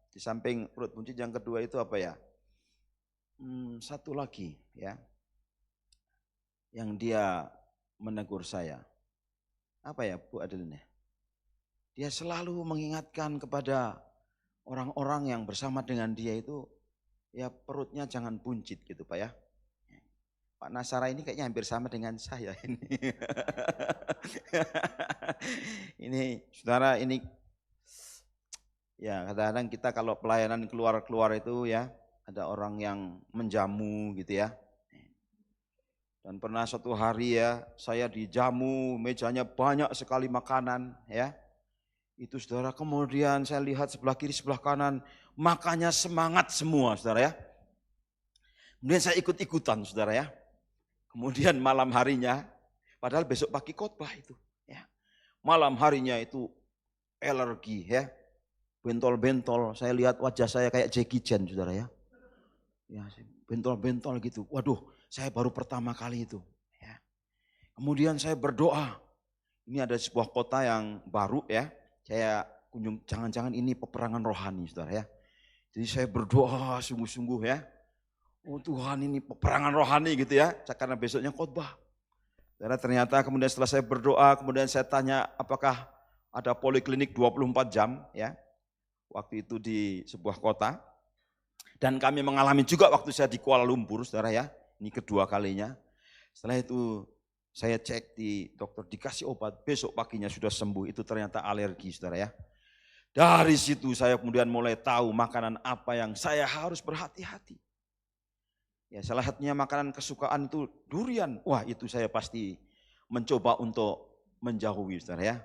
di samping perut buncit yang kedua itu apa ya? Satu lagi ya. Yang dia menegur saya. Apa ya Bu Adeline? Dia selalu mengingatkan kepada orang-orang yang bersama dengan dia itu, ya perutnya jangan buncit gitu Pak ya. Pak Nasara ini kayaknya hampir sama dengan saya ini. Ini saudara, ini ya kadang-kadang kita kalau pelayanan keluar-keluar itu ya, ada orang yang menjamu gitu ya. Dan pernah suatu hari ya, saya dijamu, mejanya banyak sekali makanan ya. Itu saudara, kemudian saya lihat sebelah kiri sebelah kanan, makannya semangat semua saudara ya. Kemudian saya ikut-ikutan saudara ya. Kemudian malam harinya, padahal besok pagi khotbah itu ya. Malam harinya itu alergi ya. Bentol-bentol, saya lihat wajah saya kayak Jackie Chan saudara ya. Ya, bentol-bentol gitu. Waduh, saya baru pertama kali itu ya. Kemudian saya berdoa. Ini ada sebuah kota yang baru ya. Saya kunjung, jangan-jangan ini peperangan rohani saudara ya. Jadi saya berdoa sungguh-sungguh ya. Oh Tuhan, ini peperangan rohani gitu ya. Karena besoknya khotbah. Saudara, ternyata kemudian setelah saya berdoa, kemudian saya tanya apakah ada poliklinik 24 jam ya. Waktu itu di sebuah kota. Dan kami mengalami juga waktu saya di Kuala Lumpur saudara ya. Ini kedua kalinya. Setelah itu saya cek di dokter, dikasih obat, besok paginya sudah sembuh. Itu ternyata alergi saudara ya. Dari situ saya kemudian mulai tahu makanan apa yang saya harus berhati-hati. Ya, salah satunya makanan kesukaan itu durian. Wah, itu saya pasti mencoba untuk menjauhi saudara ya.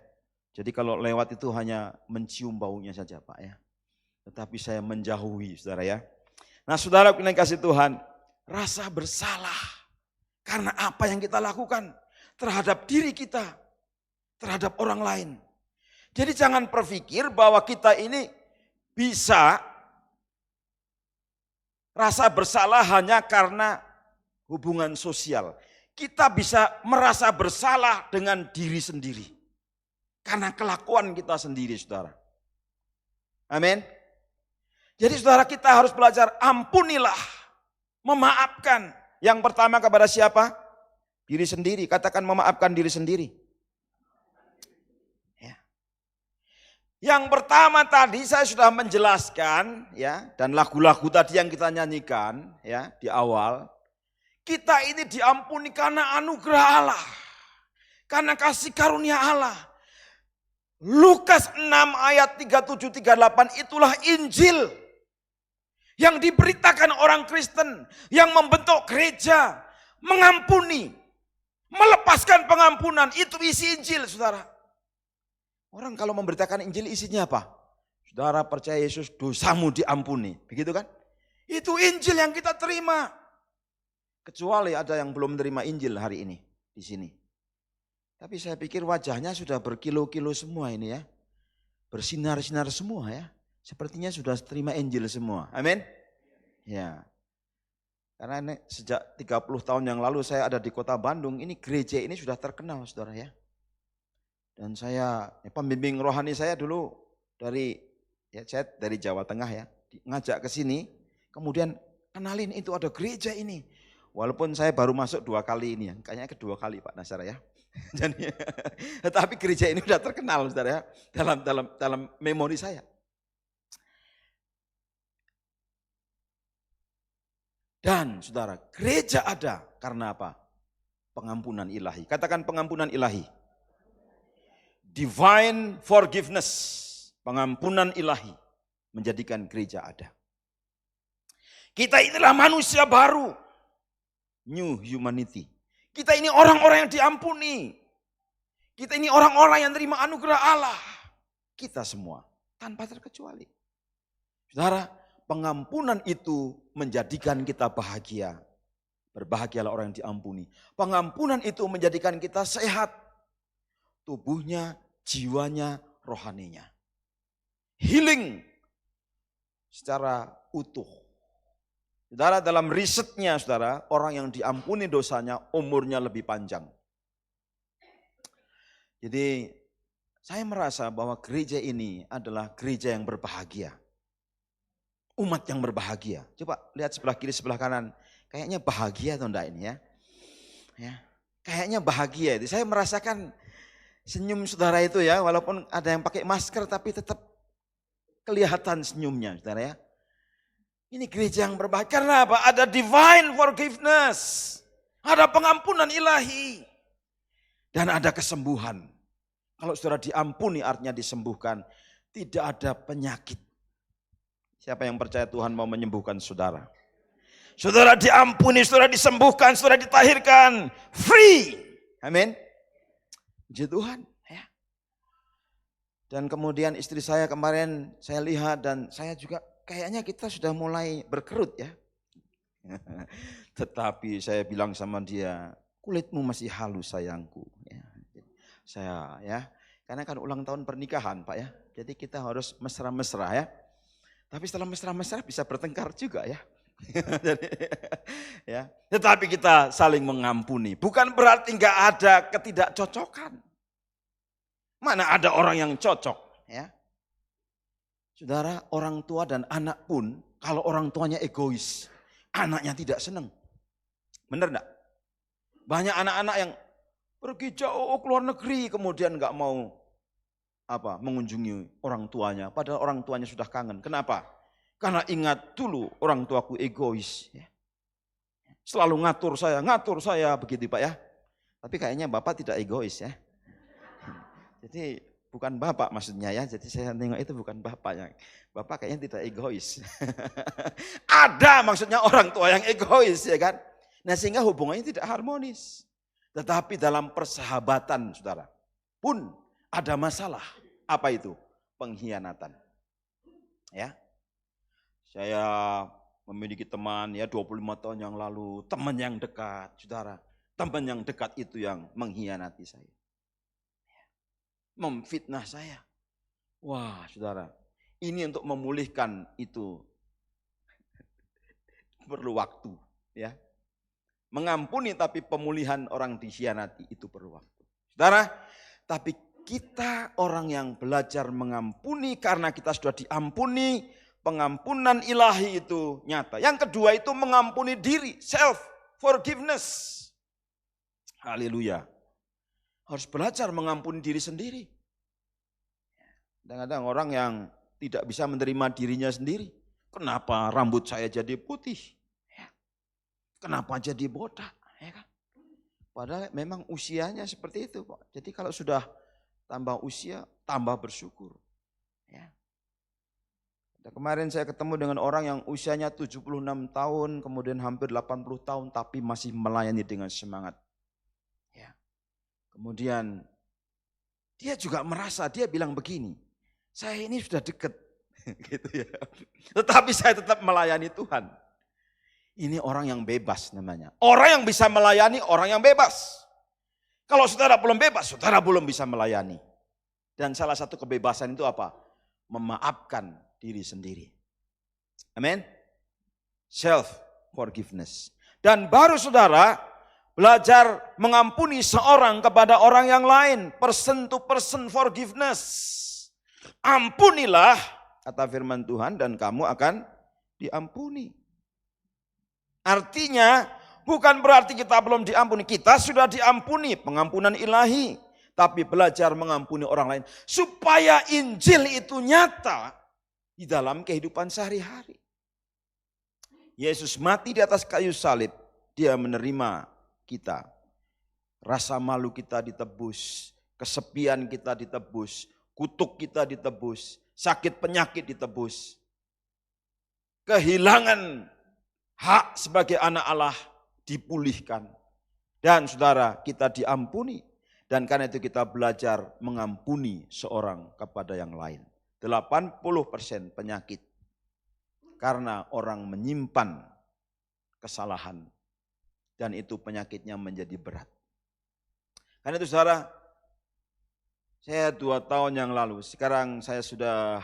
Jadi kalau lewat itu hanya mencium baunya saja Pak ya. Tetapi saya menjauhi saudara ya. Nah saudara yang kasih Tuhan, rasa bersalah karena apa yang kita lakukan terhadap diri kita, terhadap orang lain. Jadi jangan berpikir bahwa kita ini bisa rasa bersalah hanya karena hubungan sosial. Kita bisa merasa bersalah dengan diri sendiri. Karena kelakuan kita sendiri saudara. Amin. Jadi saudara, kita harus belajar ampunilah, memaafkan. Yang pertama kepada siapa? Diri sendiri. Katakan memaafkan diri sendiri. Ya. Yang pertama tadi saya sudah menjelaskan ya, dan lagu-lagu tadi yang kita nyanyikan ya di awal. Kita ini diampuni karena anugerah Allah. Karena kasih karunia Allah. Lukas 6 ayat 37-38 itulah Injil yang diberitakan orang Kristen, yang membentuk gereja, mengampuni, melepaskan pengampunan, itu isi Injil saudara. Orang kalau memberitakan Injil isinya apa? Saudara percaya Yesus, dosamu diampuni, begitu kan? Itu Injil yang kita terima. Kecuali ada yang belum terima Injil hari ini di sini. Tapi saya pikir wajahnya sudah berkilo-kilo semua ini ya. Bersinar-sinar semua ya. Sepertinya sudah terima Injil semua. Amin. Ya. Karena ini sejak 30 tahun yang lalu saya ada di kota Bandung. Ini gereja ini sudah terkenal saudara ya. Dan saya, pembimbing rohani saya dulu dari Jawa Tengah ya. Ngajak ke sini. Kemudian kenalin itu ada gereja ini. Walaupun saya baru masuk 2 kali ini ya. Kayaknya kedua kali Pak Nasara ya. Jadi, tetapi gereja ini sudah terkenal saudara ya. Dalam memori saya. Dan saudara, gereja ada karena apa? Pengampunan ilahi. Katakan pengampunan ilahi. Divine forgiveness. Pengampunan ilahi menjadikan gereja ada. Kita inilah manusia baru. New humanity. Kita ini orang-orang yang diampuni. Kita ini orang-orang yang terima anugerah Allah. Kita semua tanpa terkecuali. Saudara, pengampunan itu menjadikan kita bahagia. Berbahagialah orang yang diampuni. Pengampunan itu menjadikan kita sehat. Tubuhnya, jiwanya, rohaninya. Healing secara utuh. Saudara, dalam risetnya saudara, orang yang diampuni dosanya umurnya lebih panjang. Jadi saya merasa bahwa gereja ini adalah gereja yang berbahagia. Umat yang berbahagia. Coba lihat sebelah kiri, sebelah kanan. Kayaknya bahagia atau enggak ini ya? Ya. kayaknya bahagia itu. Saya merasakan senyum saudara itu ya, walaupun ada yang pakai masker tapi tetap kelihatan senyumnya saudara ya. Ini gereja yang berbahagia karena apa? Ada divine forgiveness, ada pengampunan ilahi, dan ada kesembuhan. Kalau saudara diampuni artinya disembuhkan, tidak ada penyakit. Siapa yang percaya Tuhan mau menyembuhkan saudara? Saudara diampuni, saudara disembuhkan, saudara ditahirkan, free. Amin. Puji Tuhan. Ya. Dan kemudian istri saya kemarin saya lihat dan saya juga kayaknya kita sudah mulai berkerut ya. Tetapi saya bilang sama dia, kulitmu masih halus sayangku. Ya. Saya ya, karena kan ulang tahun pernikahan Pak ya. Jadi kita harus mesra-mesra ya. Tapi setelah mesra-mesra bisa bertengkar juga ya. Jadi, ya. Tetapi kita saling mengampuni. Bukan berarti nggak ada ketidakcocokan. Mana ada orang yang cocok, ya. Saudara, orang tua dan anak pun, kalau orang tuanya egois, anaknya tidak senang. Benar enggak? Banyak anak-anak yang pergi jauh ke luar negeri, kemudian nggak mau mengunjungi orang tuanya, padahal orang tuanya sudah kangen. Kenapa? Karena ingat dulu orang tuaku egois. Ya. Selalu ngatur saya begitu Pak ya. Tapi kayaknya Bapak tidak egois ya. Jadi bukan Bapak maksudnya ya. Jadi saya tengok itu bukan Bapaknya. Bapak kayaknya tidak egois. Ada maksudnya orang tua yang egois ya kan. Nah sehingga hubungannya tidak harmonis. Tetapi dalam persahabatan saudara pun ada masalah. Apa itu? Pengkhianatan. Ya. Saya memiliki teman ya 25 tahun yang lalu, teman yang dekat, saudara. Teman yang dekat itu yang mengkhianati saya. Memfitnah saya. Wah saudara, ini untuk memulihkan itu perlu waktu. Ya. Mengampuni tapi pemulihan orang dikhianati itu perlu waktu. Saudara, tapi kita orang yang belajar mengampuni karena kita sudah diampuni, pengampunan ilahi itu nyata. Yang kedua itu mengampuni diri, self forgiveness. Haleluya. Harus belajar mengampuni diri sendiri. Kadang-kadang orang yang tidak bisa menerima dirinya sendiri. Kenapa rambut saya jadi putih? Kenapa jadi botak? Ya kan? Padahal memang usianya seperti itu Pak. Jadi kalau sudah tambah usia, tambah bersyukur. Ya. Kemarin saya ketemu dengan orang yang usianya 76 tahun, kemudian hampir 80 tahun, tapi masih melayani dengan semangat. Ya. Kemudian dia juga merasa, dia bilang begini, saya ini sudah dekat, gitu ya. Tetapi saya tetap melayani Tuhan. Ini orang yang bebas namanya. Orang yang bisa melayani, orang yang bebas. Kalau saudara belum bebas, saudara belum bisa melayani. Dan salah satu kebebasan itu apa? Memaafkan diri sendiri. Amin. Self forgiveness. Dan baru saudara belajar mengampuni seorang kepada orang yang lain. Person to person forgiveness. Ampunilah, kata firman Tuhan, dan kamu akan diampuni. Artinya bukan berarti kita belum diampuni. Kita sudah diampuni, pengampunan ilahi. Tapi belajar mengampuni orang lain. Supaya Injil itu nyata di dalam kehidupan sehari-hari. Yesus mati di atas kayu salib. Dia menerima kita. Rasa malu kita ditebus. Kesepian kita ditebus. Kutuk kita ditebus. Sakit penyakit ditebus. Kehilangan hak sebagai anak Allah dipulihkan. Dan saudara, kita diampuni. Dan karena itu kita belajar mengampuni seorang kepada yang lain. 80% penyakit. Karena orang menyimpan kesalahan. Dan itu penyakitnya menjadi berat. Karena itu saudara, saya 2 tahun yang lalu, sekarang saya sudah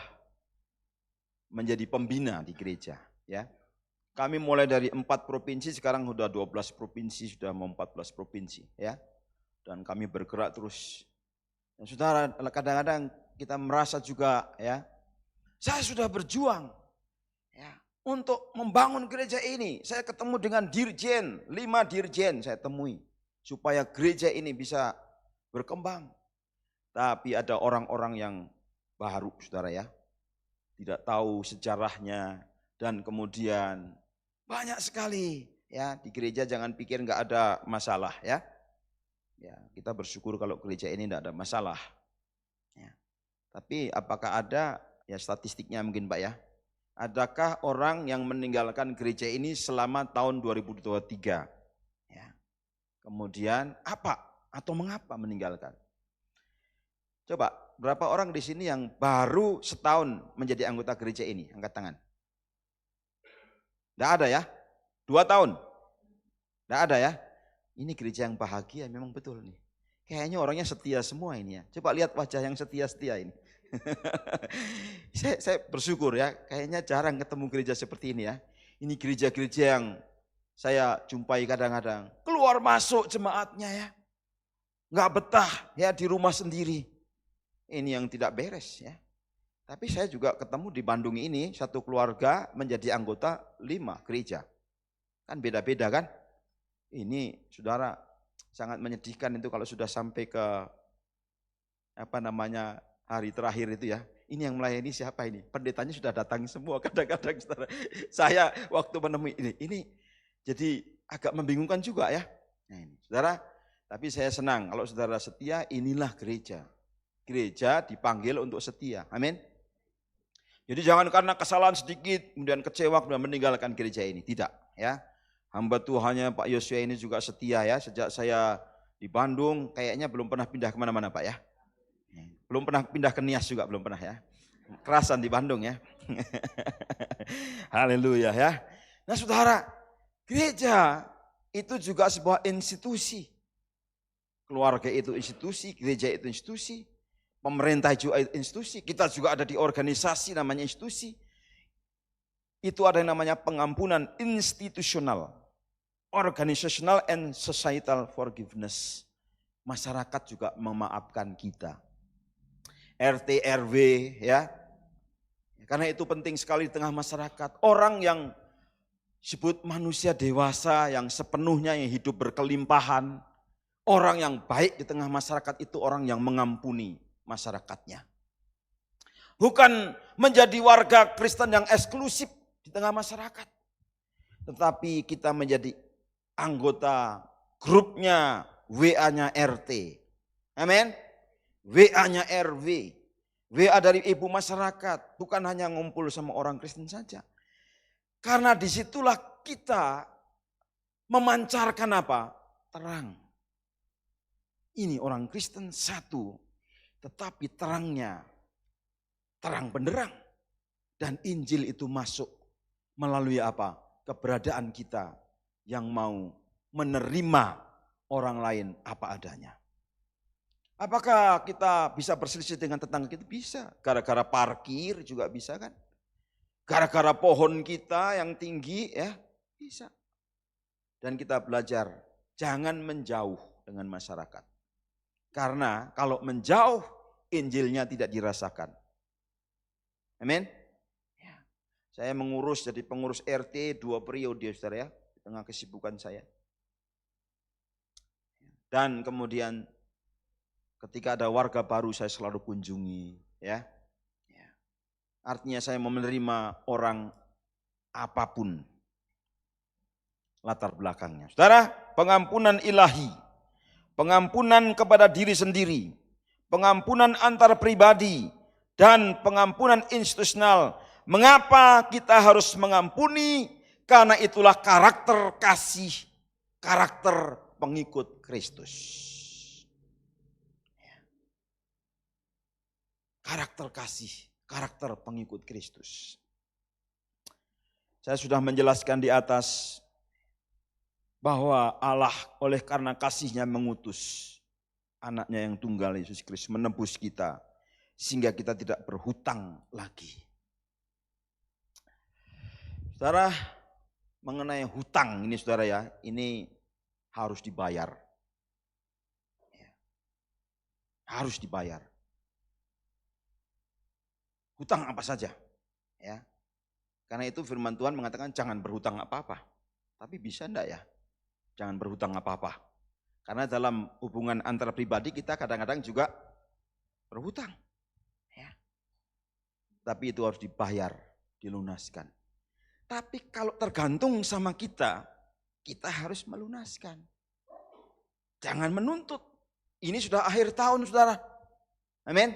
menjadi pembina di gereja. Ya. Kami mulai dari 4 provinsi, sekarang sudah 12 provinsi, sudah mau 14 provinsi. Ya. Dan kami bergerak terus. Dan saudara, kadang-kadang kita merasa juga ya, saya sudah berjuang ya, untuk membangun gereja ini. Saya ketemu dengan dirjen, 5 dirjen saya temui. supaya gereja ini bisa berkembang. Tapi ada orang-orang yang baru, saudara ya, tidak tahu sejarahnya, dan kemudian banyak sekali ya di gereja. Jangan pikir nggak ada masalah ya. Ya, kita bersyukur kalau gereja ini tidak ada masalah. Ya. Tapi apakah ada ya statistiknya mungkin Pak ya? Adakah orang yang meninggalkan gereja ini selama tahun 2023? Ya. Kemudian apa atau mengapa meninggalkan? Coba, berapa orang di sini yang baru setahun menjadi anggota gereja ini? Angkat tangan. Tidak ada ya? 2 tahun? Tidak ada ya? Ini gereja yang bahagia memang betul nih. Kayaknya orangnya setia semua ini ya. Coba lihat wajah yang setia-setia ini. saya bersyukur ya, kayaknya jarang ketemu gereja seperti ini ya. Ini gereja-gereja yang saya jumpai kadang-kadang. Keluar masuk jemaatnya ya. Nggak betah ya di rumah sendiri. Ini yang tidak beres ya. Tapi saya juga ketemu di Bandung ini, satu keluarga menjadi anggota 5 gereja. Kan beda-beda kan? Ini saudara sangat menyedihkan itu kalau sudah sampai ke hari terakhir itu ya. Ini yang melayani siapa ini? Pendetanya sudah datang semua kadang-kadang saudara. Saya waktu menemui ini jadi agak membingungkan juga ya. Nah ini saudara, tapi saya senang kalau saudara setia, inilah gereja. Gereja dipanggil untuk setia. Amin. Jadi jangan karena kesalahan sedikit kemudian kecewa kemudian meninggalkan gereja ini. Tidak ya. Hamba Tuhannya Pak Yosua ini juga setia ya. Sejak saya di Bandung kayaknya belum pernah pindah kemana-mana Pak ya. Belum pernah pindah ke Nias juga belum pernah ya. Kerasan di Bandung ya. Haleluya ya. Nah saudara, gereja itu juga sebuah institusi. Keluarga itu institusi, gereja itu institusi. Pemerintah juga institusi, kita juga ada di organisasi namanya institusi. Itu ada yang namanya pengampunan institusional. Organizational and societal forgiveness. Masyarakat juga memaafkan kita. RT, RW ya. Karena itu penting sekali di tengah masyarakat. Orang yang disebut manusia dewasa yang sepenuhnya yang hidup berkelimpahan. Orang yang baik di tengah masyarakat itu orang yang mengampuni masyarakatnya. Bukan menjadi warga Kristen yang eksklusif di tengah masyarakat. Tetapi kita menjadi anggota grupnya WA-nya RT. Amin. WA-nya RW. WA dari ibu masyarakat. Bukan hanya ngumpul sama orang Kristen saja. Karena disitulah kita memancarkan apa? Terang. Ini orang Kristen satu. Tetapi terangnya terang benderang. Dan Injil itu masuk melalui apa? Keberadaan kita yang mau menerima orang lain apa adanya. Apakah kita bisa berselisih dengan tetangga kita? Bisa. Gara-gara parkir juga bisa kan? Gara-gara pohon kita yang tinggi ya bisa. Dan kita belajar jangan menjauh dengan masyarakat. Karena kalau menjauh Injilnya tidak dirasakan. Amin. Ya. Saya jadi pengurus RT 2 periode saudara ya. Di tengah kesibukan saya. Dan kemudian ketika ada warga baru saya selalu kunjungi ya. Artinya saya mau menerima orang apapun latar belakangnya. Saudara, pengampunan ilahi, pengampunan kepada diri sendiri, pengampunan antar pribadi, dan pengampunan institusional. Mengapa kita harus mengampuni? Karena itulah karakter kasih, karakter pengikut Kristus. Karakter kasih, karakter pengikut Kristus. Saya sudah menjelaskan di atas bahwa Allah oleh karena kasihnya mengutus anaknya yang tunggal Yesus Kristus menebus kita sehingga kita tidak berhutang lagi. Saudara, mengenai hutang ini saudara ya, ini harus dibayar. Harus dibayar. Hutang apa saja, ya. Karena itu firman Tuhan mengatakan jangan berhutang apa-apa. Tapi bisa enggak ya? Jangan berhutang apa-apa. Karena dalam hubungan antar pribadi kita kadang-kadang juga berhutang. Ya. Tapi itu harus dibayar, dilunaskan. Tapi kalau tergantung sama kita harus melunaskan. Jangan menuntut. Ini sudah akhir tahun, saudara. Amin.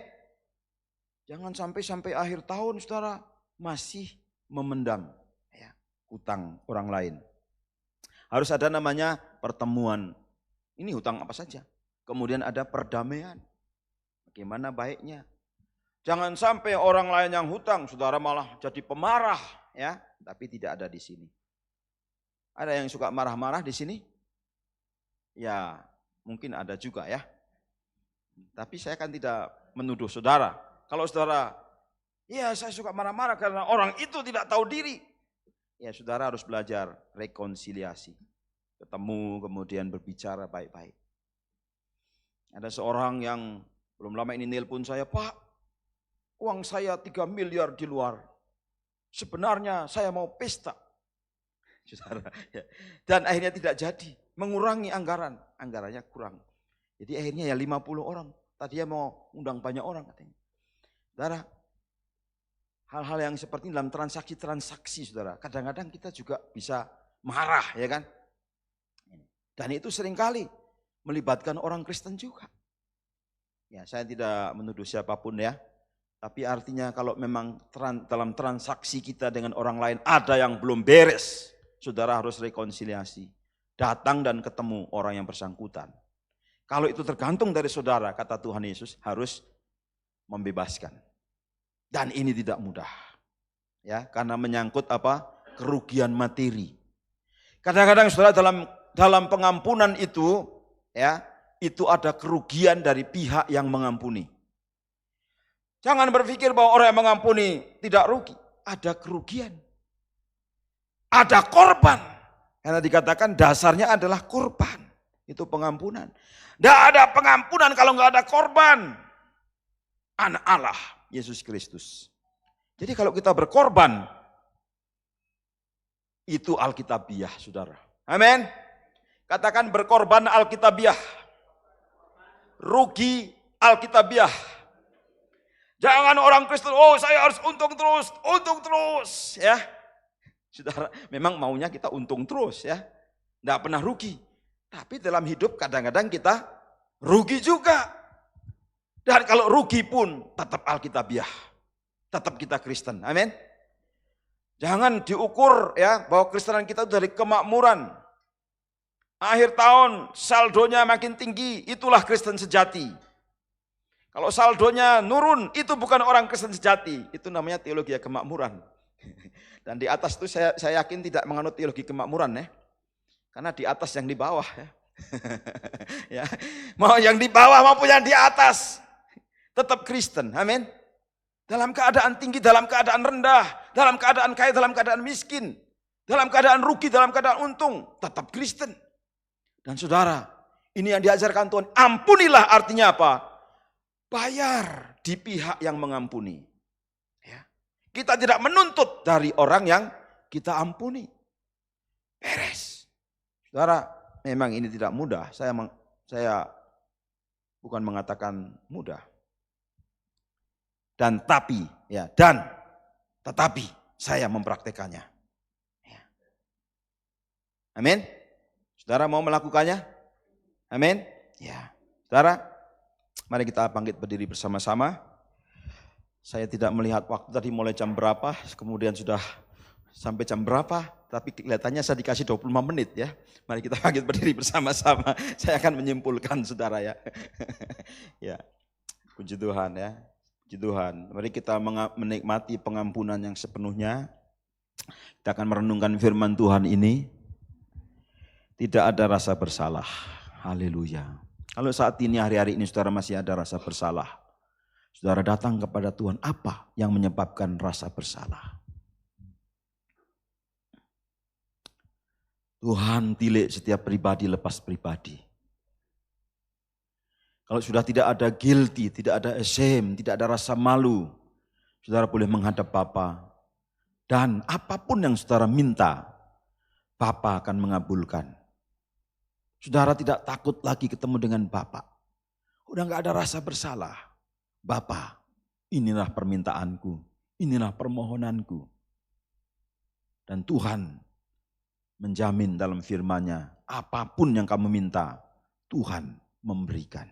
Jangan sampai akhir tahun, saudara, masih memendam ya, hutang orang lain. Harus ada namanya pertemuan. Ini hutang apa saja. Kemudian ada perdamaian. Bagaimana baiknya. Jangan sampai orang lain yang hutang, saudara malah jadi pemarah. Ya, tapi tidak ada di sini. Ada yang suka marah-marah di sini? Ya, mungkin ada juga ya. Tapi saya kan tidak menuduh saudara. Kalau saudara, ya saya suka marah-marah karena orang itu tidak tahu diri. Ya saudara harus belajar rekonsiliasi. Ketemu kemudian berbicara baik-baik. Ada seorang yang belum lama ini nelpon saya, Pak, uang saya 3 miliar di luar. Sebenarnya saya mau pesta. Saudara, ya. Dan akhirnya tidak jadi. Mengurangi anggarannya kurang. Jadi akhirnya ya 50 orang. Tadinya mau undang banyak orang katanya. Saudara, hal-hal yang seperti ini dalam transaksi-transaksi saudara. Kadang-kadang kita juga bisa marah ya kan. Dan itu seringkali melibatkan orang Kristen juga. Ya saya tidak menuduh siapapun ya. Tapi artinya kalau memang dalam transaksi kita dengan orang lain ada yang belum beres. Saudara harus rekonsiliasi. Datang dan ketemu orang yang bersangkutan. Kalau itu tergantung dari saudara, kata Tuhan Yesus, harus membebaskan. Dan ini tidak mudah. Ya, karena menyangkut apa? Kerugian materi. Kadang-kadang saudara dalam pengampunan itu, ya, itu ada kerugian dari pihak yang mengampuni. Jangan berpikir bahwa orang yang mengampuni tidak rugi. Ada kerugian. Ada korban. Karena dikatakan dasarnya adalah korban. Itu pengampunan. Tidak ada pengampunan kalau nggak ada korban. Anak Allah, Yesus Kristus. Jadi kalau kita berkorban, itu alkitabiah, saudara. Amin. Katakan berkorban alkitabiah. Rugi alkitabiah. Jangan orang Kristen, oh saya harus untung terus. Ya, saudara, memang maunya kita untung terus ya. Tidak pernah rugi. Tapi dalam hidup kadang-kadang kita rugi juga. Dan kalau rugi pun tetap alkitabiah. Tetap kita Kristen. Amin. Jangan diukur ya bahwa Kristenan kita dari kemakmuran. Akhir tahun saldonya makin tinggi, itulah Kristen sejati. Kalau saldonya nurun, itu bukan orang Kristen sejati. Itu namanya teologi kemakmuran. Dan di atas itu saya yakin tidak menganut teologi kemakmuran ya. Karena di atas yang di bawah ya. Ya. Mau yang di bawah maupun yang di atas. Tetap Kristen, amin. Dalam keadaan tinggi, dalam keadaan rendah, dalam keadaan kaya, dalam keadaan miskin, dalam keadaan rugi, dalam keadaan untung, tetap Kristen. Dan saudara, ini yang diajarkan Tuhan, ampunilah artinya apa? Bayar di pihak yang mengampuni. Ya. Kita tidak menuntut dari orang yang kita ampuni. Beres. Saudara, memang ini tidak mudah. Saya bukan mengatakan mudah. Tetapi saya mempraktekannya. Ya. Amin. Saudara mau melakukannya? Amin. Ya. Saudara, mari kita bangkit berdiri bersama-sama. Saya tidak melihat waktu tadi mulai jam berapa, kemudian sudah sampai jam berapa, tapi kelihatannya saya dikasih 25 menit ya. Mari kita bangkit berdiri bersama-sama. Saya akan menyimpulkan saudara ya. Ya. Puji Tuhan ya. Puji Tuhan. Mari kita menikmati pengampunan yang sepenuhnya. Kita akan merenungkan firman Tuhan ini. Tidak ada rasa bersalah. Haleluya. Kalau saat ini hari-hari ini saudara masih ada rasa bersalah. Saudara datang kepada Tuhan, apa yang menyebabkan rasa bersalah? Tuhan tilik setiap pribadi lepas pribadi. Kalau sudah tidak ada guilty, tidak ada shame, tidak ada rasa malu, saudara boleh menghadap Bapa. Dan apapun yang saudara minta, Bapa akan mengabulkan. Saudara tidak takut lagi ketemu dengan Bapa. Udah gak ada rasa bersalah. Bapa, inilah permintaanku, inilah permohonanku. Dan Tuhan menjamin dalam firman-Nya, apapun yang kamu minta, Tuhan memberikan.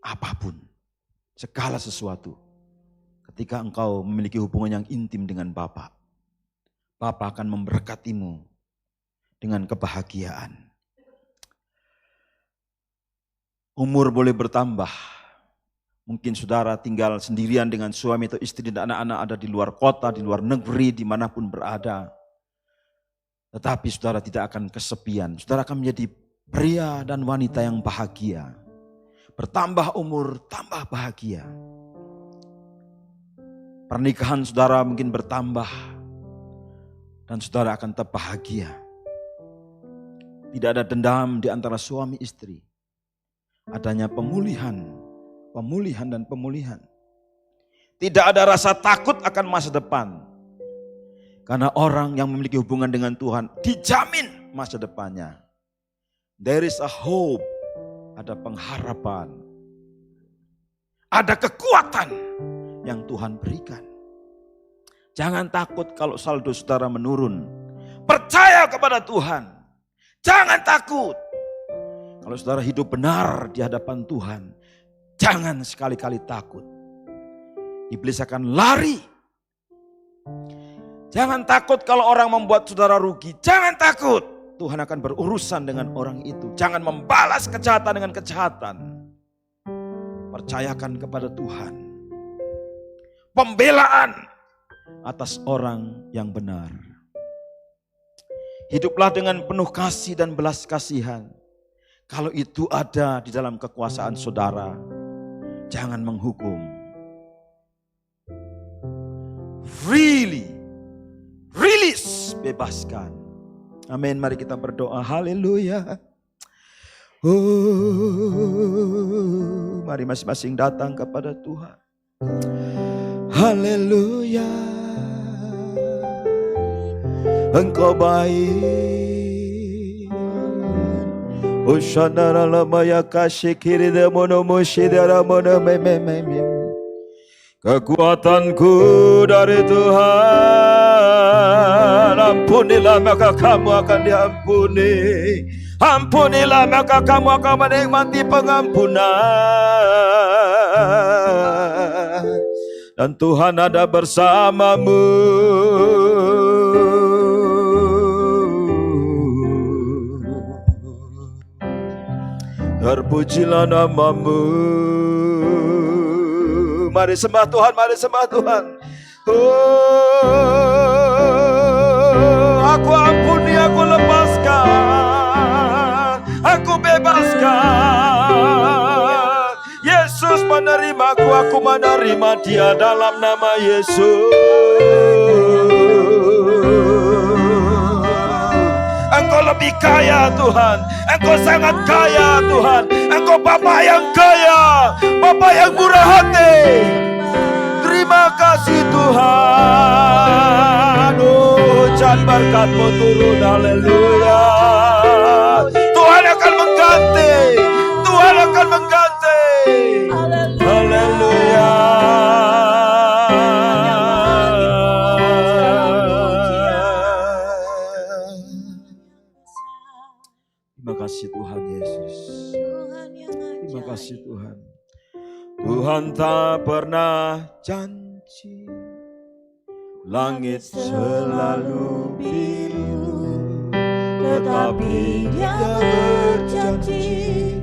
Apapun, segala sesuatu. Ketika engkau memiliki hubungan yang intim dengan Bapa, Bapa akan memberkatimu dengan kebahagiaan. Umur boleh bertambah. Mungkin saudara tinggal sendirian dengan suami atau istri dan anak-anak ada di luar kota, di luar negeri, dimanapun berada. Tetapi saudara tidak akan kesepian. Saudara akan menjadi pria dan wanita yang bahagia. Bertambah umur, tambah bahagia. Pernikahan saudara mungkin bertambah. Dan saudara akan tetap bahagia. Tidak ada dendam di antara suami istri. Adanya pemulihan dan pemulihan. Tidak ada rasa takut akan masa depan. Karena orang yang memiliki hubungan dengan Tuhan dijamin masa depannya. There is a hope. Ada pengharapan. Ada kekuatan yang Tuhan berikan. Jangan takut kalau saldo saudara menurun. Percaya kepada Tuhan. Jangan takut. Kalau saudara hidup benar di hadapan Tuhan, jangan sekali-kali takut. Iblis akan lari. Jangan takut kalau orang membuat saudara rugi. Jangan takut. Tuhan akan berurusan dengan orang itu. Jangan membalas kejahatan dengan kejahatan. Percayakan kepada Tuhan. Pembelaan atas orang yang benar. Hiduplah dengan penuh kasih dan belas kasihan. Kalau itu ada di dalam kekuasaan saudara, jangan menghukum. Freely, release, bebaskan. Amin, mari kita berdoa. Haleluya. Mari masing-masing datang kepada Tuhan. Haleluya. Engkau baik. Ushanara lamaya kashikiri demono moshidara mono mememem. Kekuatanku dari Tuhan. Ampunilah maka kamu akan diampuni. Ampunilah maka kamu akan menikmati pengampunan. Dan Tuhan ada bersamamu. Terpujilah namamu. Mari sembah Tuhan, mari sembah Tuhan. Aku ampuni, aku lepaskan, aku bebaskan. Yesus menerimaku, aku menerima Dia dalam nama Yesus. Engkau lebih kaya Tuhan, Engkau sangat kaya Tuhan, Engkau Bapa yang kaya, Bapa yang murah hati. Terima kasih Tuhan. Hujan berkat-Mu turun, haleluya. Tuhan akan mengganti, Tuhan akan mengganti. Haleluya. Terima kasih Tuhan Yesus. Terima kasih Tuhan. Tuhan tak pernah janji langit selalu biru, tetapi Dia berjanji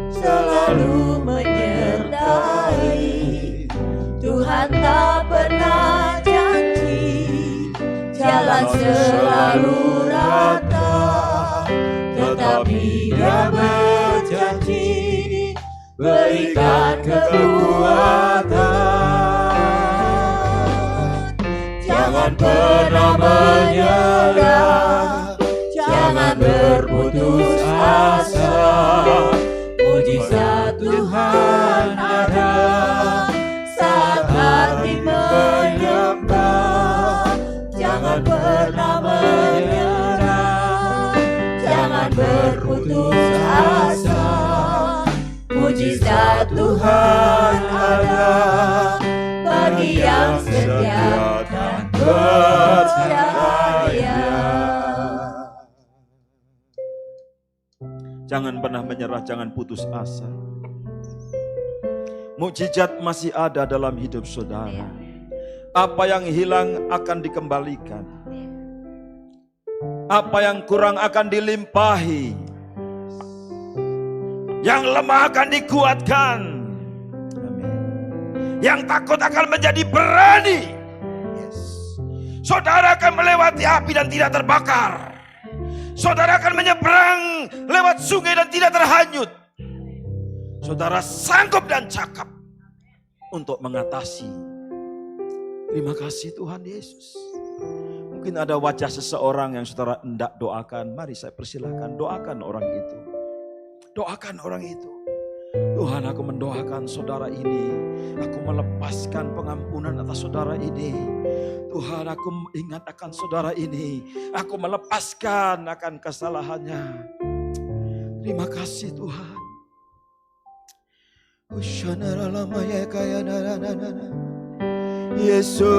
selalu menyertai. Tuhan tak pernah janji jalan selalu rata, tetapi Dia berjanji berikan kekuatan. Jangan pernah menyerah, jangan berputus asa. Mujizat Tuhan ada saat hati menyembah. Jangan pernah menyerah, jangan mujizat Tuhan ada bagi yang setia dan percaya. Jangan pernah menyerah, jangan putus asa. Mukjizat masih ada dalam hidup saudara. Apa yang hilang akan dikembalikan. Apa yang kurang akan dilimpahi. Yang lemah akan dikuatkan. Amin. Yang takut akan menjadi berani. Yes. Saudara akan melewati api dan tidak terbakar. Saudara akan menyeberang lewat sungai dan tidak terhanyut. Saudara sanggup dan cakap untuk mengatasi. Terima kasih Tuhan Yesus. Mungkin ada wajah seseorang yang saudara hendak doakan. Mari saya persilahkan, doakan orang itu. Doakan orang itu. Tuhan, aku mendoakan saudara ini. Aku melepaskan pengampunan atas saudara ini. Tuhan, aku ingat akan saudara ini. Aku melepaskan akan kesalahannya. Terima kasih Tuhan. Yesus.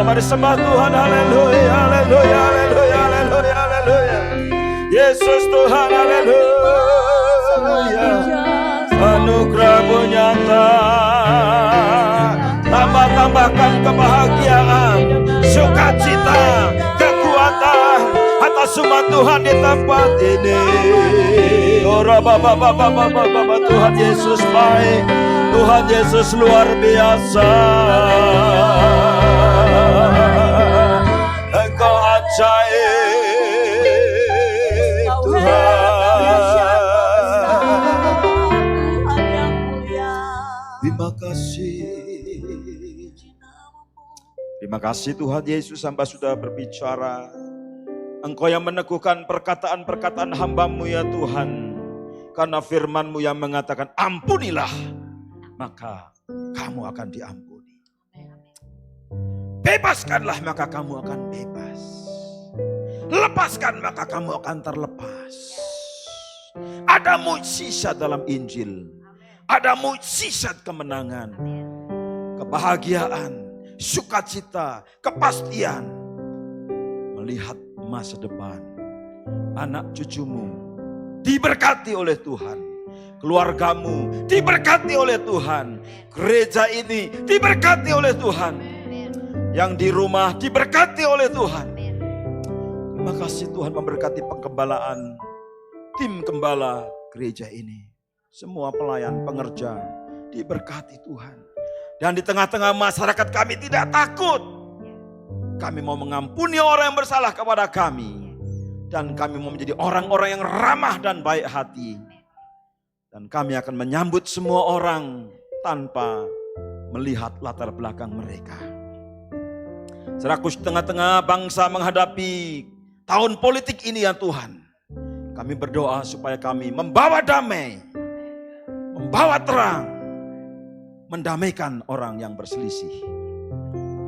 Mari sembah Tuhan, haleluya, haleluya, haleluya, haleluya, haleluya. Yesus Tuhan, haleluya. Anugerah-Mu nyata, tambah-tambahkan kebahagiaan, sukacita, kekuatan atas umat Tuhan di tempat ini. Tuhan Yesus baik, Tuhan Yesus luar biasa. Engkau ajaib Tuhan. Terima kasih. Terima kasih Tuhan Yesus, hamba sudah berbicara. Engkau yang meneguhkan perkataan-perkataan hamba-Mu ya Tuhan. Karena firman-Mu yang mengatakan ampunilah, maka kamu akan diampuni. Bebaskanlah, maka kamu akan bebas. Lepaskan, maka kamu akan terlepas. Ada mukjizat dalam Injil. Ada mukjizat kemenangan, kebahagiaan, sukacita, kepastian. Melihat masa depan. Anak cucumu diberkati oleh Tuhan. Keluargamu diberkati oleh Tuhan. Gereja ini diberkati oleh Tuhan. Yang di rumah diberkati oleh Tuhan. Terima kasih Tuhan memberkati penggembalaan tim gembala gereja ini. Semua pelayan, pengerja diberkati Tuhan. Dan di tengah-tengah masyarakat kami tidak takut. Kami mau mengampuni orang yang bersalah kepada kami. Dan kami mau menjadi orang-orang yang ramah dan baik hati. Dan kami akan menyambut semua orang tanpa melihat latar belakang mereka. Serakus tengah-tengah bangsa menghadapi tahun politik ini ya Tuhan. Kami berdoa supaya kami membawa damai, membawa terang, mendamaikan orang yang berselisih.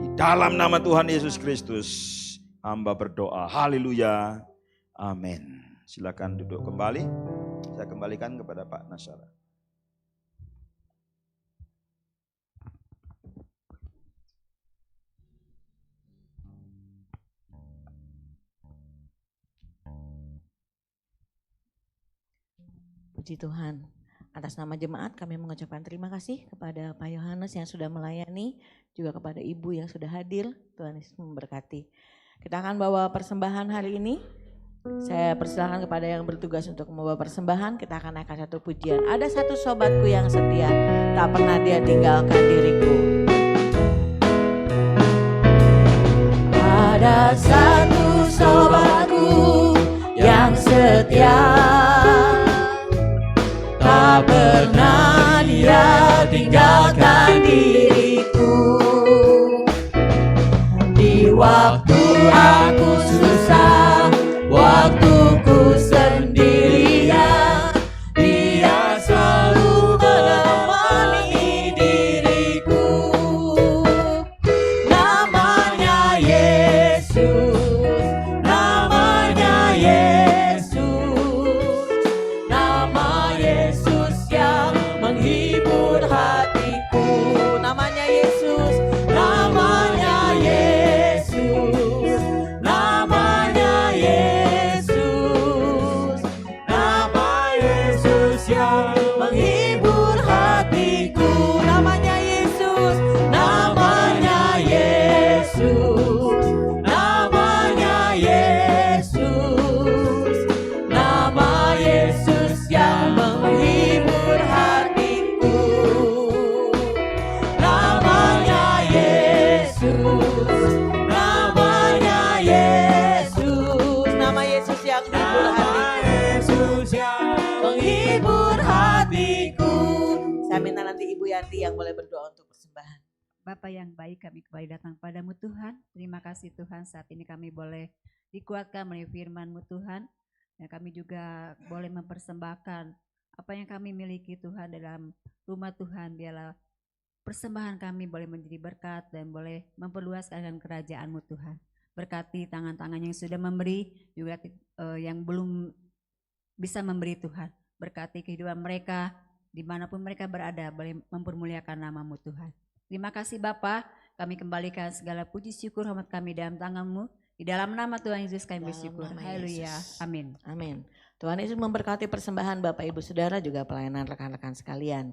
Di dalam nama Tuhan Yesus Kristus, hamba berdoa. Haleluya. Amin. Silakan duduk kembali. Saya kembalikan kepada Pak Nasara. Puji Tuhan. Atas nama jemaat kami mengucapkan terima kasih kepada Pak Yohanes yang sudah melayani, juga kepada Ibu yang sudah hadir. Tuhan Yesus memberkati. Kita akan bawa persembahan hari ini. Saya persilahkan kepada yang bertugas untuk membawa persembahan. Kita akan naikkan satu pujian. Ada satu sobatku yang setia, tak pernah dia tinggalkan diriku. Ada satu sobatku yang setia, tak pernah dia tinggalkan diriku. Di waktu aku susah, waktuku sendirian, dia selalu menemani Wiyandi yang boleh berdoa untuk persembahan. Bapa yang baik, kami kembali datang padamu Tuhan. Terima kasih Tuhan, saat ini kami boleh dikuatkan melalui firman-Mu Tuhan. Dan kami juga boleh mempersembahkan apa yang kami miliki Tuhan dalam rumah Tuhan. Biarlah persembahan kami boleh menjadi berkat dan boleh memperluaskan kerajaan-Mu Tuhan. Berkati tangan-tangan yang sudah memberi, juga yang belum bisa memberi Tuhan. Berkati kehidupan mereka, dimanapun mereka berada, boleh mempermuliakan nama-Mu Tuhan. Terima kasih Bapa, kami kembalikan segala puji syukur hormat kami dalam tangan-Mu. Di dalam nama Tuhan Yesus kami bersyukur. Haleluya. Amin. Amin. Tuhan Yesus memberkati persembahan Bapak Ibu Saudara juga pelayanan rekan-rekan sekalian.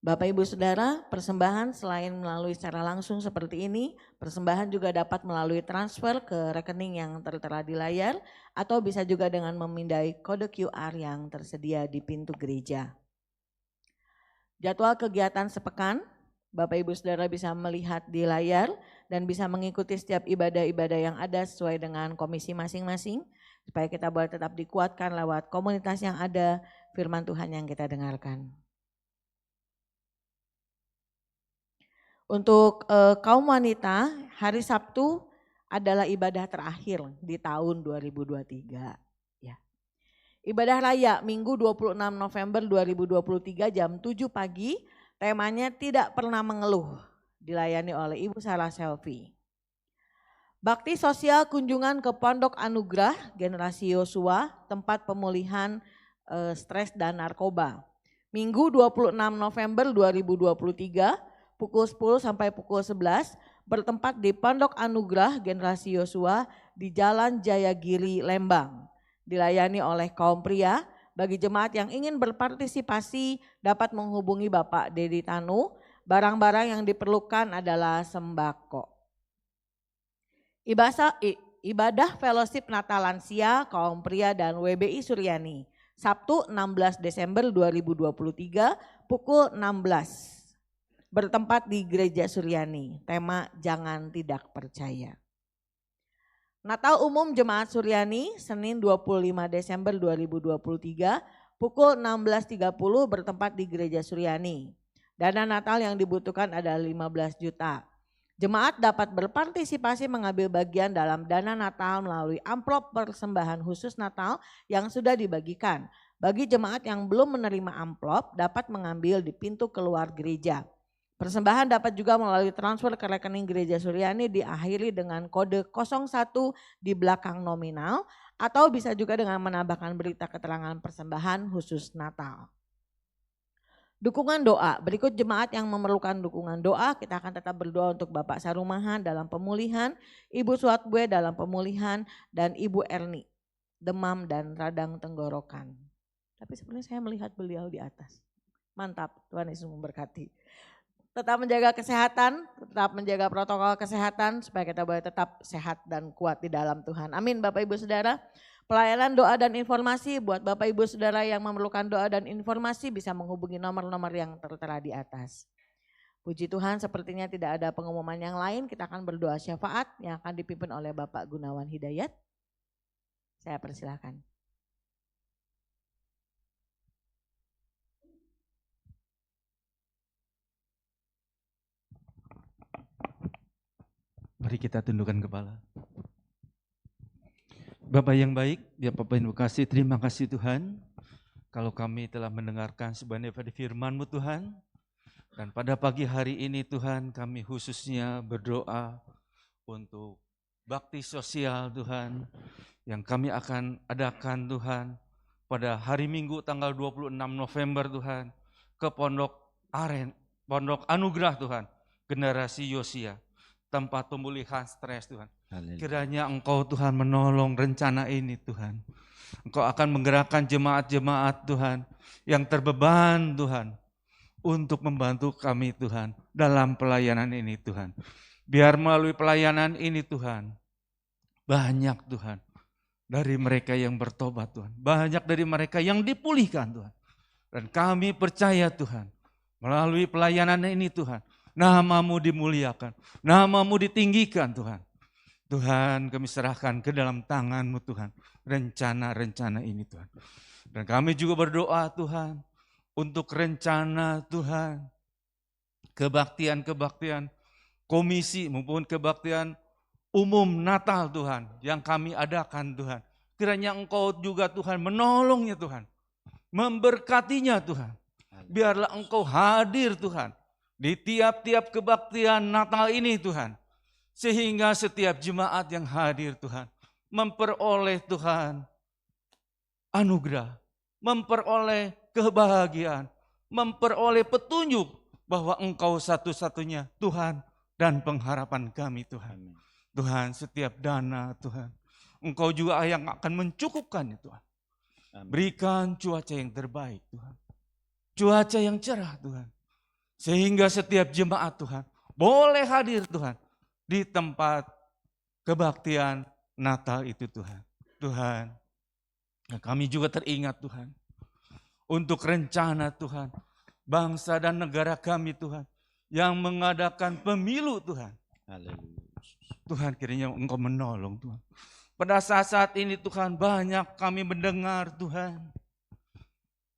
Bapak Ibu Saudara, persembahan selain melalui secara langsung seperti ini, persembahan juga dapat melalui transfer ke rekening yang tertera di layar atau bisa juga dengan memindai kode QR yang tersedia di pintu gereja. Jadwal kegiatan sepekan, Bapak Ibu Saudara bisa melihat di layar dan bisa mengikuti setiap ibadah-ibadah yang ada sesuai dengan komisi masing-masing supaya kita boleh tetap dikuatkan lewat komunitas yang ada, firman Tuhan yang kita dengarkan. Untuk kaum wanita, hari Sabtu adalah ibadah terakhir di tahun 2023. Ya. Ibadah raya Minggu 26 November 2023 jam 7 pagi, temanya tidak pernah mengeluh, dilayani oleh Ibu Sarah Selvi. Bakti sosial kunjungan ke Pondok Anugerah Generasi Yosua, tempat pemulihan stres dan narkoba. Minggu 26 November 2023, pukul 10 sampai pukul 11 bertempat di Pondok Anugerah Generasi Yosua di Jalan Jayagiri, Lembang. Dilayani oleh kaum pria. Bagi jemaat yang ingin berpartisipasi dapat menghubungi Bapak Dedi Tanu. Barang-barang yang diperlukan adalah sembako. Ibadah Fellowship Natal Lansia kaum pria dan WBI Suryani. Sabtu 16 Desember 2023 pukul 16. Bertempat di Gereja Suryani, tema Jangan Tidak Percaya. Natal Umum Jemaat Suryani, Senin 25 Desember 2023, pukul 16.30 bertempat di Gereja Suryani. Dana Natal yang dibutuhkan adalah 15 juta. Jemaat dapat berpartisipasi mengambil bagian dalam dana Natal melalui amplop persembahan khusus Natal yang sudah dibagikan. Bagi jemaat yang belum menerima amplop, dapat mengambil di pintu keluar gereja. Persembahan dapat juga melalui transfer ke rekening Gereja Suryani diakhiri dengan kode 01 di belakang nominal atau bisa juga dengan menambahkan berita keterangan persembahan khusus Natal. Dukungan doa, berikut jemaat yang memerlukan dukungan doa, kita akan tetap berdoa untuk Bapak Sarumahan dalam pemulihan, Ibu Suatbue dalam pemulihan, dan Ibu Erni, demam dan radang tenggorokan. Tapi sebenarnya saya melihat beliau di atas. Mantap, Tuhan Yesus memberkati. Tetap menjaga kesehatan, tetap menjaga protokol kesehatan supaya kita boleh tetap sehat dan kuat di dalam Tuhan. Amin Bapak Ibu Saudara. Pelayanan doa dan informasi buat Bapak Ibu Saudara yang memerlukan doa dan informasi bisa menghubungi nomor-nomor yang tertera di atas. Puji Tuhan, sepertinya tidak ada pengumuman yang lain, kita akan berdoa syafaat yang akan dipimpin oleh Bapak Gunawan Hidayat. Saya persilahkan. Mari kita tundukkan kepala. Bapak yang baik, ya Bapak yang kasih, terima kasih Tuhan. Kalau kami telah mendengarkan sebenarnya pada firman-Mu Tuhan. Dan pada pagi hari ini Tuhan kami khususnya berdoa untuk bakti sosial Tuhan. Yang kami akan adakan Tuhan pada hari Minggu tanggal 26 November Tuhan. Ke Pondok Anugerah Tuhan, Generasi Yosua. Tempat pemulihan stres Tuhan. Kiranya Engkau Tuhan menolong rencana ini Tuhan. Engkau akan menggerakkan jemaat-jemaat Tuhan yang terbeban Tuhan untuk membantu kami Tuhan dalam pelayanan ini Tuhan. Biar melalui pelayanan ini Tuhan, banyak Tuhan dari mereka yang bertobat Tuhan. Banyak dari mereka yang dipulihkan Tuhan. Dan kami percaya Tuhan, melalui pelayanan ini Tuhan, Nama-Mu dimuliakan, Nama-Mu ditinggikan Tuhan. Tuhan kami serahkan ke dalam tangan-Mu Tuhan, rencana-rencana ini Tuhan. Dan kami juga berdoa Tuhan, untuk rencana Tuhan, kebaktian-kebaktian komisi maupun kebaktian umum Natal Tuhan yang kami adakan Tuhan. Kiranya Engkau juga Tuhan menolongnya Tuhan, memberkatinya Tuhan. Biarlah Engkau hadir Tuhan di tiap-tiap kebaktian Natal ini Tuhan. Sehingga setiap jemaat yang hadir Tuhan memperoleh Tuhan anugerah, memperoleh kebahagiaan, memperoleh petunjuk bahwa Engkau satu-satunya Tuhan dan pengharapan kami Tuhan. Tuhan, setiap dana Tuhan, Engkau juga yang akan mencukupkannya Tuhan. Berikan cuaca yang terbaik Tuhan, cuaca yang cerah Tuhan, sehingga setiap jemaat Tuhan boleh hadir Tuhan di tempat kebaktian Natal itu Tuhan. Tuhan, kami juga teringat Tuhan untuk rencana Tuhan, bangsa dan negara kami Tuhan yang mengadakan pemilu Tuhan. Tuhan, kiranya Engkau menolong Tuhan. Pada saat-saat ini Tuhan, banyak kami mendengar Tuhan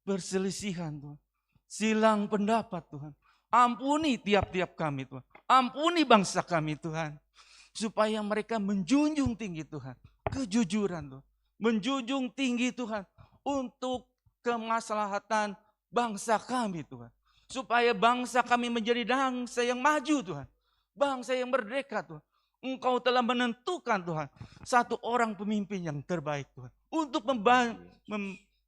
perselisihan Tuhan, silang pendapat Tuhan. Ampuni tiap-tiap kami Tuhan, ampuni bangsa kami Tuhan, supaya mereka menjunjung tinggi Tuhan kejujuran Tuhan, menjunjung tinggi Tuhan untuk kemaslahatan bangsa kami Tuhan, supaya bangsa kami menjadi bangsa yang maju Tuhan, bangsa yang merdeka Tuhan. Engkau telah menentukan Tuhan satu orang pemimpin yang terbaik Tuhan, untuk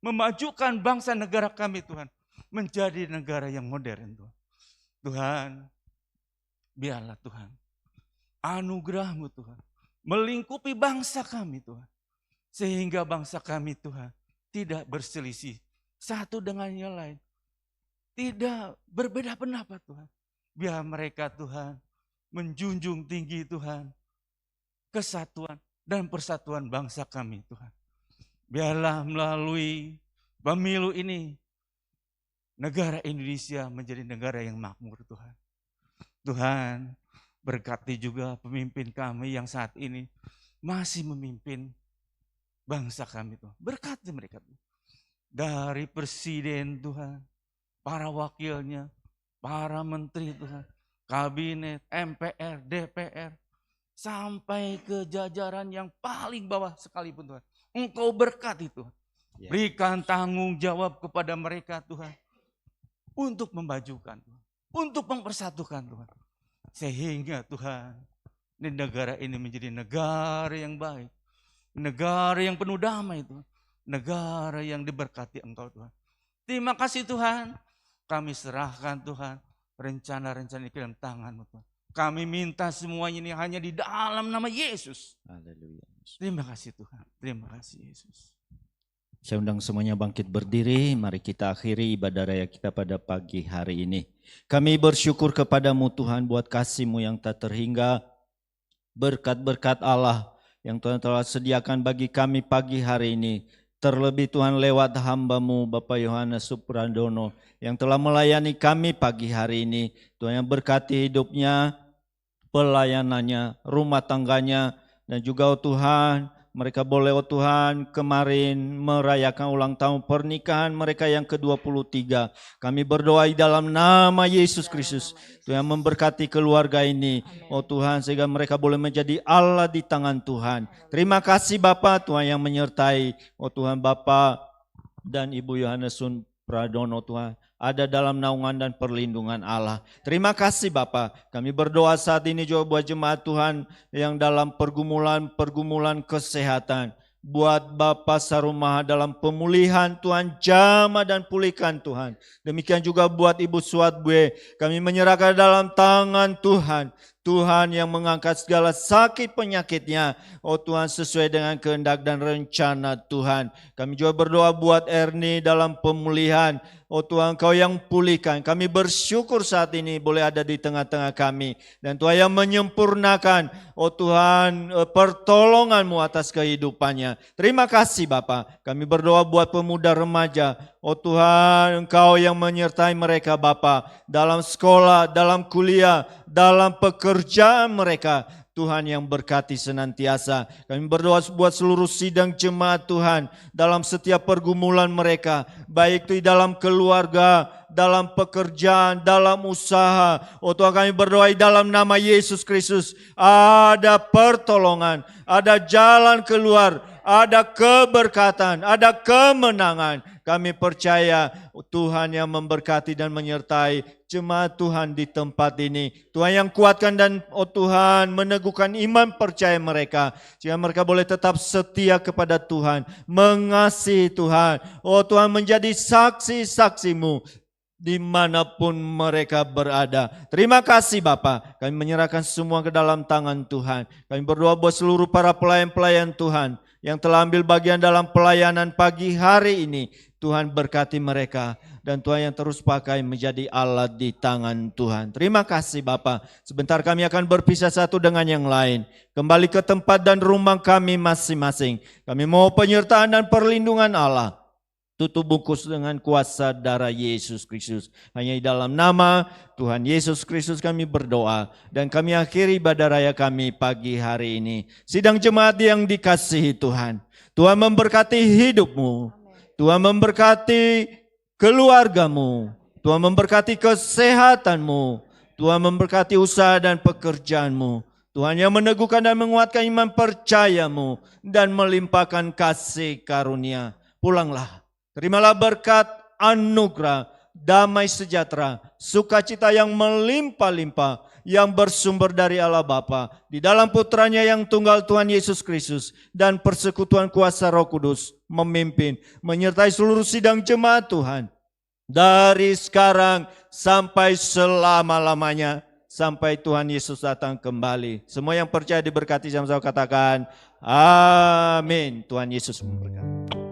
memajukan bangsa negara kami Tuhan menjadi negara yang modern Tuhan. Tuhan, biarlah Tuhan anugerah-Mu Tuhan melingkupi bangsa kami Tuhan, sehingga bangsa kami Tuhan tidak berselisih satu dengan yang lain, tidak berbeda pendapat Tuhan. Biar mereka Tuhan menjunjung tinggi Tuhan kesatuan dan persatuan bangsa kami Tuhan. Biarlah melalui pemilu ini negara Indonesia menjadi negara yang makmur Tuhan. Tuhan, berkati juga pemimpin kami yang saat ini masih memimpin bangsa kami Tuhan. Berkati mereka Tuhan. Dari presiden Tuhan, para wakilnya, para menteri Tuhan, kabinet, MPR, DPR, sampai ke jajaran yang paling bawah sekalipun Tuhan. Engkau berkati Tuhan. Berikan tanggung jawab kepada mereka Tuhan, untuk memajukan Tuhan, untuk mempersatukan Tuhan. Sehingga Tuhan, di negara ini menjadi negara yang baik, negara yang penuh damai Tuhan, negara yang diberkati Engkau Tuhan. Terima kasih Tuhan, kami serahkan Tuhan rencana-rencana ini ke dalam tangan-Mu Tuhan. Kami minta semuanya ini hanya di dalam nama Yesus. Haleluya. Terima kasih Tuhan, terima kasih Yesus. Saya undang semuanya bangkit berdiri, mari kita akhiri ibadah raya kita pada pagi hari ini. Kami bersyukur kepadamu Tuhan buat kasih-Mu yang tak terhingga, berkat-berkat Allah yang Tuhan telah sediakan bagi kami pagi hari ini. Terlebih Tuhan lewat hamba-Mu Bapak Yohanes Suprandono yang telah melayani kami pagi hari ini. Tuhan yang berkati hidupnya, pelayanannya, rumah tangganya, dan juga Tuhan, mereka boleh Tuhan kemarin merayakan ulang tahun pernikahan mereka yang ke-23. Kami berdoa di dalam nama Yesus Kristus. Tuhan memberkati keluarga ini. Tuhan, sehingga mereka boleh menjadi Allah di tangan Tuhan. Terima kasih Bapa, Tuhan yang menyertai. Tuhan, Bapa dan Ibu Yohanes Pradono Tuhan ada dalam naungan dan perlindungan Allah. Terima kasih Bapa. Kami berdoa saat ini juga buat jemaat Tuhan yang dalam pergumulan kesehatan. Buat Bapa Sarumaha dalam pemulihan Tuhan, jamah dan pulihkan Tuhan. Demikian juga buat Ibu Suatbue, kami menyerahkan dalam tangan Tuhan. Tuhan yang mengangkat segala sakit penyakitnya. Tuhan, sesuai dengan kehendak dan rencana Tuhan. Kami juga berdoa buat Ernie dalam pemulihan. Tuhan, Kau yang pulihkan. Kami bersyukur saat ini boleh ada di tengah-tengah kami. Dan Tuhan yang menyempurnakan, Tuhan, pertolongan-Mu atas kehidupannya. Terima kasih Bapa. Kami berdoa buat pemuda remaja. Tuhan, Engkau yang menyertai mereka Bapa. Dalam sekolah, dalam kuliah, dalam pekerjaan mereka. Tuhan yang berkati senantiasa. Kami berdoa buat seluruh sidang jemaat Tuhan dalam setiap pergumulan mereka, baik itu di dalam keluarga, dalam pekerjaan, dalam usaha. Oh Tuhan, kami berdoa dalam nama Yesus Kristus, ada pertolongan, ada jalan keluar, ada keberkatan, ada kemenangan. Kami percaya Tuhan yang memberkati dan menyertai jemaat Tuhan di tempat ini. Tuhan yang kuatkan dan Tuhan meneguhkan iman percaya mereka, sehingga mereka boleh tetap setia kepada Tuhan, mengasihi Tuhan. Oh Tuhan, menjadi saksi-saksi-Mu dimanapun mereka berada. Terima kasih Bapa, kami menyerahkan semua ke dalam tangan Tuhan. Kami berdoa buat seluruh para pelayan-pelayan Tuhan yang telah ambil bagian dalam pelayanan pagi hari ini. Tuhan berkati mereka dan Tuhan yang terus pakai menjadi alat di tangan Tuhan. Terima kasih Bapa. Sebentar kami akan berpisah satu dengan yang lain. Kembali ke tempat dan rumah kami masing-masing. Kami mau penyertaan dan perlindungan Allah. Tutup bungkus dengan kuasa darah Yesus Kristus. Hanya di dalam nama Tuhan Yesus Kristus kami berdoa. Dan kami akhiri ibadah raya kami pagi hari ini. Sidang jemaat yang dikasihi Tuhan. Tuhan memberkati hidupmu. Tuhan memberkati keluargamu. Tuhan memberkati kesehatanmu. Tuhan memberkati usaha dan pekerjaanmu. Tuhan yang meneguhkan dan menguatkan iman percayamu. Dan melimpahkan kasih karunia. Pulanglah. Terimalah berkat, anugerah, damai sejahtera, sukacita yang melimpah-limpah, yang bersumber dari Allah Bapa, di dalam putranya yang tunggal Tuhan Yesus Kristus, dan persekutuan kuasa Roh Kudus, memimpin, menyertai seluruh sidang jemaat Tuhan, dari sekarang sampai selama-lamanya, sampai Tuhan Yesus datang kembali. Semua yang percaya diberkati sama-sama katakan, amin. Tuhan Yesus memberkati.